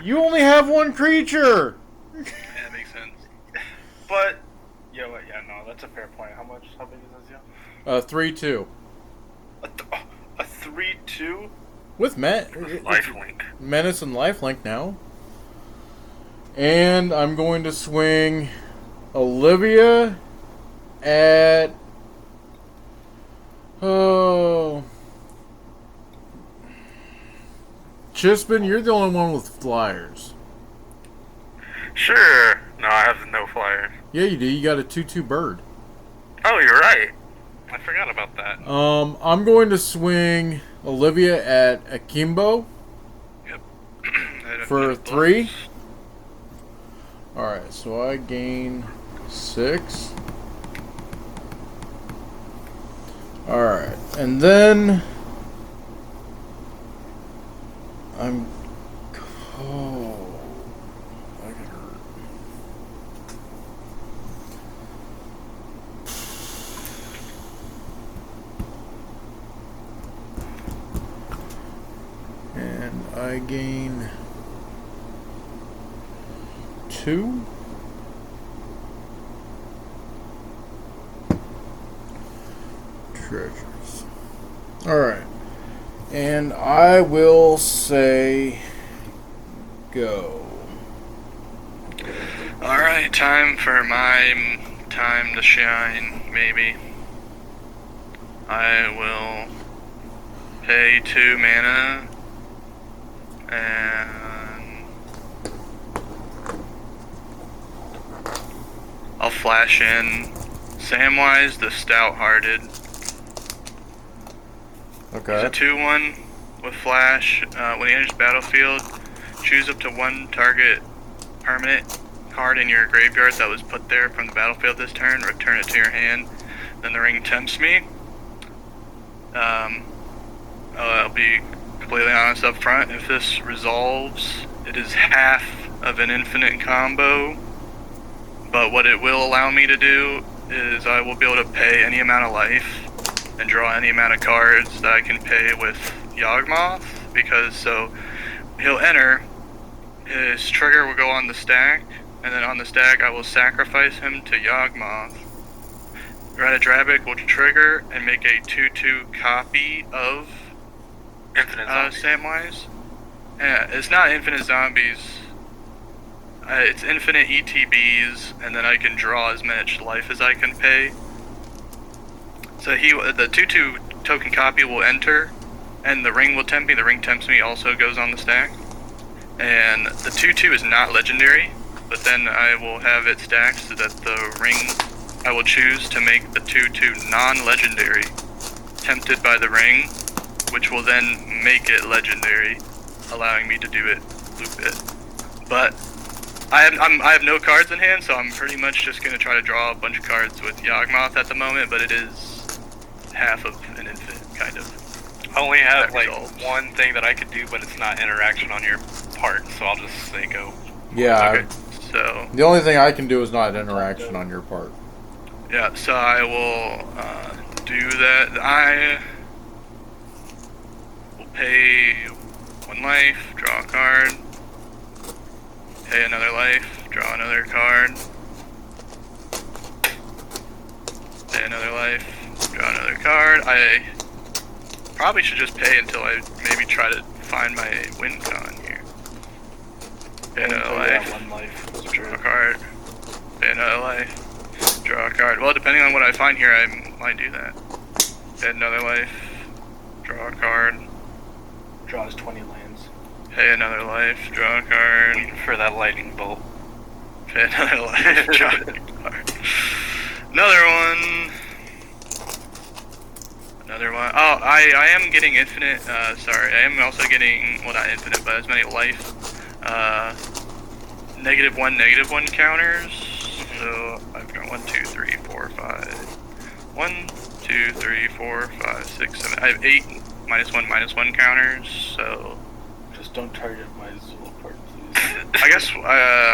You only have 1 creature! Yeah, that makes sense. But, yeah, no, that's a fair point. How big is Ezio? 3/2. A 3/2? With Lifelink. Menace and Lifelink now. And I'm going to swing Olivia at... Oh... Chispin, you're the only one with flyers. Sure. No, I have no flyers. Yeah, you do. You got a 2/2 bird. Oh, you're right. I forgot about that. I'm going to swing Olivia at Akimbo Yep. for 3. Alright, so I gain 6. Alright, and then I'm... Oh, I get hurt. And I gain 2. Treasures. Alright. And I will say go. Alright, time for my time to shine, maybe. I will pay 2 mana and I'll flash in Samwise the Stout-Hearted. Okay. It's a 2/1 with flash. When he enters the battlefield, choose up to 1 target permanent card in your graveyard that was put there from the battlefield this turn. Return it to your hand. Then the ring tempts me. I'll be completely honest up front. If this resolves, it is half of an infinite combo. But what it will allow me to do is I will be able to pay any amount of life and draw any amount of cards that I can pay with Yawgmoth, because so he'll enter, his trigger will go on the stack, and then on the stack I will sacrifice him to Yawgmoth. Ratadrabik will trigger and make a 2/2 copy of Infinite Zombies. Samwise. Yeah, it's not infinite zombies. It's infinite ETBs, and then I can draw as much life as I can pay. So the 2/2 token copy will enter, and the ring will tempt me. The ring tempts me also goes on the stack. And the 2/2 is not legendary, but then I will have it stacked so that the ring I will choose to make the 2/2 non-legendary, tempted by the ring, which will then make it legendary, allowing me to do it, loop it. But I have no cards in hand, so I'm pretty much just gonna try to draw a bunch of cards with Yawgmoth at the moment. But it is half of an infinite, kind of. I only have That like resolves. one thing that I could do, but it's not interaction on your part, so I'll just say go. Yeah. Okay, so The only thing I can do is not interaction on your part. yeah, so I will do that. I will pay 1 life, draw a card, pay another life, draw another card, pay another life, draw another card. I probably should just pay until I maybe try to find my win con here. Pay another Until you have life, one life. That's draw true. a card, pay another life, draw a card. Well, depending on what I find here, I might do that. Pay another life, draw a card, Draws 20 lands. pay another life, draw a card, Waiting for that lightning bolt. pay another life, draw a card. Another one. Another one. Oh, I am getting infinite, sorry, I am also getting, well, not infinite, but as many life, -1 counters. So I've got 1, 2, 3, 4, 5. 1, 2, 3, 4, 5, 6, 7. I have 8 -1 counters. So Just don't target my Zulaport, please. I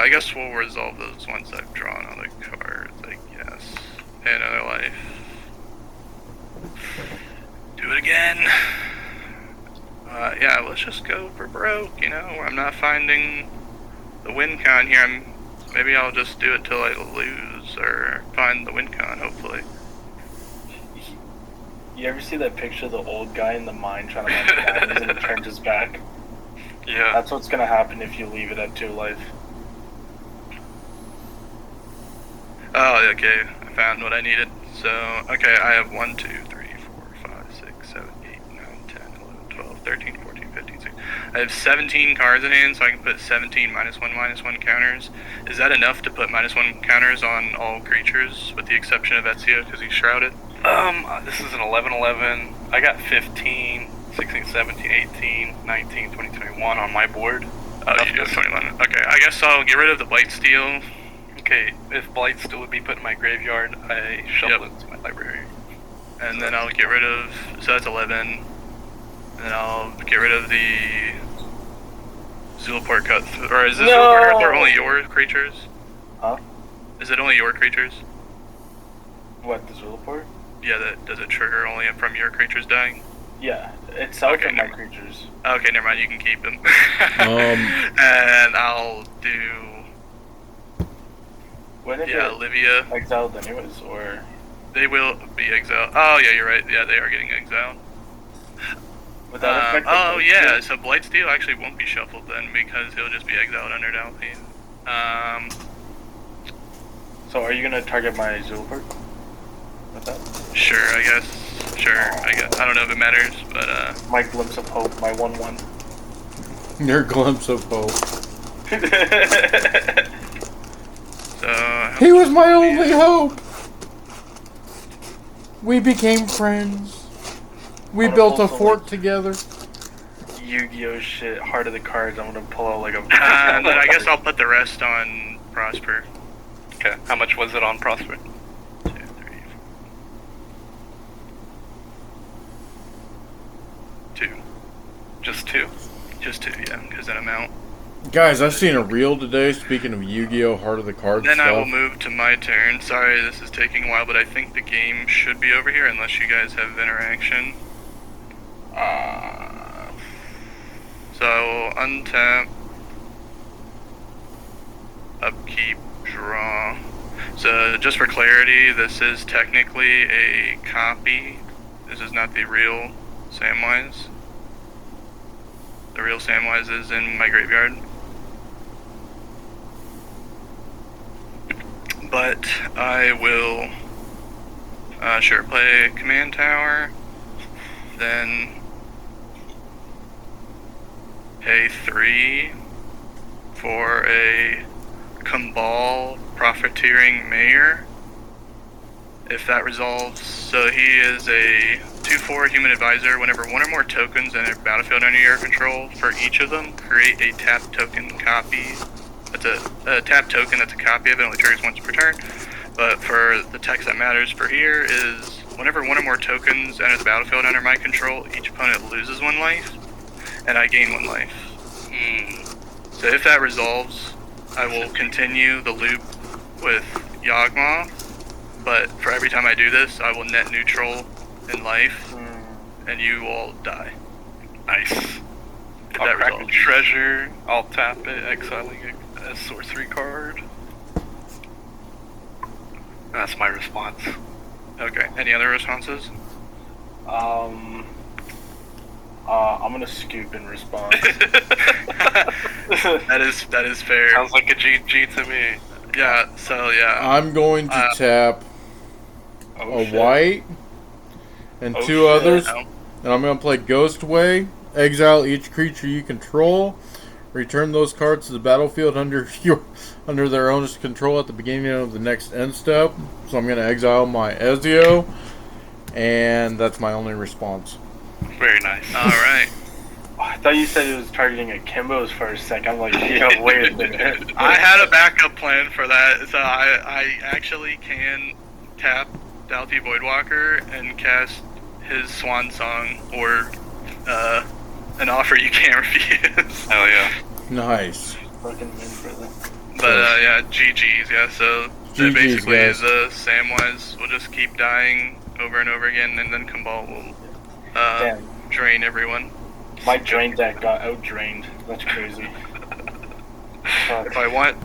guess we'll resolve those ones I've drawn on the cards. I guess. Pay another life. Do it again. Yeah, let's just go for broke. You know, I'm not finding the win con here. Maybe I'll just do it till I lose or find the win con. Hopefully. You ever see that picture of the old guy in the mine trying to run diamonds and he turns his back? Yeah. That's what's gonna happen if you leave it at 2 life. Oh, okay. I found what I needed. So, okay, I have 1, 2, 3, 4, 5, 6, 7, 8, 9, 10, 11, 12, 13, 14, 15, 16. I have 17 cards in hand, so I can put 17 -1 counters. Is that enough to put -1 counters on all creatures, with the exception of Ezio, because he's shrouded? This is an 11-11. I got 15, 16, 17, 18, 19, 20, 21 on my board. Oh, you do have 21. Okay, I guess I'll get rid of the Blight Steel. Okay, if Blight still would be put in my graveyard, I shuffle it to my library. And then I'll get rid of, so that's 11. And then I'll get rid of the Zulaport cut, or is this No! Zulaport cut through only your creatures? Huh? Is it only your creatures? What, the Zulaport? Yeah, does it trigger only from your creatures dying? Yeah, it's out Okay, of my never mind. creatures. Okay, never mind, you can keep them. Um, And I'll do, When if yeah, you're Olivia. exiled anyways, or... They will be exiled. Oh, yeah, you're right. Yeah, they are getting exiled. Would that affect the Oh, Blight yeah, Steel? so Blightsteel actually won't be shuffled then because he'll just be exiled under Dalthea. So are you gonna target my Zulaport? With that? Sure, I guess. Sure, I guess. I don't know if it matters, but, My Glimpse of Hope, my 1/1. your glimpse of hope. so. He was my only hope. We became friends. We I'm gonna built a pull fort some, together. Yu-Gi-Oh shit, Heart of the Cards, I'm gonna pull out like a... And then I guess I'll put the rest on Prosper. Okay, how much was it on Prosper? 2, 3, 4. 2. Just 2. Just 2, yeah, because then I'm out. Guys, I've seen a reel today, speaking of Yu-Gi-Oh! Heart of the Cards Then stuff. I will move to my turn. Sorry, this is taking a while, but I think the game should be over here unless you guys have interaction. So I will untap, upkeep, draw. So just for clarity, this is technically a copy. This is not the real Samwise. The real Samwise is in my graveyard. But I will Sure, play Command Tower, then pay 3 for a Kambal Profiteering Mayor. If that resolves, so he is a 2/4 human advisor. Whenever one or more tokens enter a battlefield under your control, for each of them, create a tap token copy. That's a tap token that's a copy of it, only triggers once per turn. But for the text that matters for here is, whenever one or more tokens enter the battlefield under my control, each opponent loses 1 life, and I gain 1 life. So if that resolves, I will continue the loop with Yawgmoth, but for every time I do this, I will net neutral in life, and you all die. Nice. If I'll that crack a resolves. treasure. I'll tap it, exiling a sorcery card. That's my response. Okay, any other responses? I'm gonna scoop in response. That is fair. Sounds like a GG to me. Yeah, so yeah. I'm going to tap Oh, a shit. white and Oh, 2 shit. others, No. and I'm going to play Ghost Way. Exile each creature you control. Return those cards to the battlefield under their owner's control at the beginning of the next end step. So I'm going to exile my Ezio, and that's my only response. Very nice. Alright. I thought you said it was targeting a Kimbo's for a sec. I'm like, yeah, wait a minute. I had a backup plan for that, so I actually can tap Dalty Voidwalker and cast his Swan Song, or an offer you can't refuse. Hell yeah. Nice. Fucking win for them. But yeah, GG's, yeah, so GG's, it basically guys. is Samwise will just keep dying over and over again, and then Kambal will Damn. drain everyone. My drain deck got out drained. That's crazy. Fuck. If I want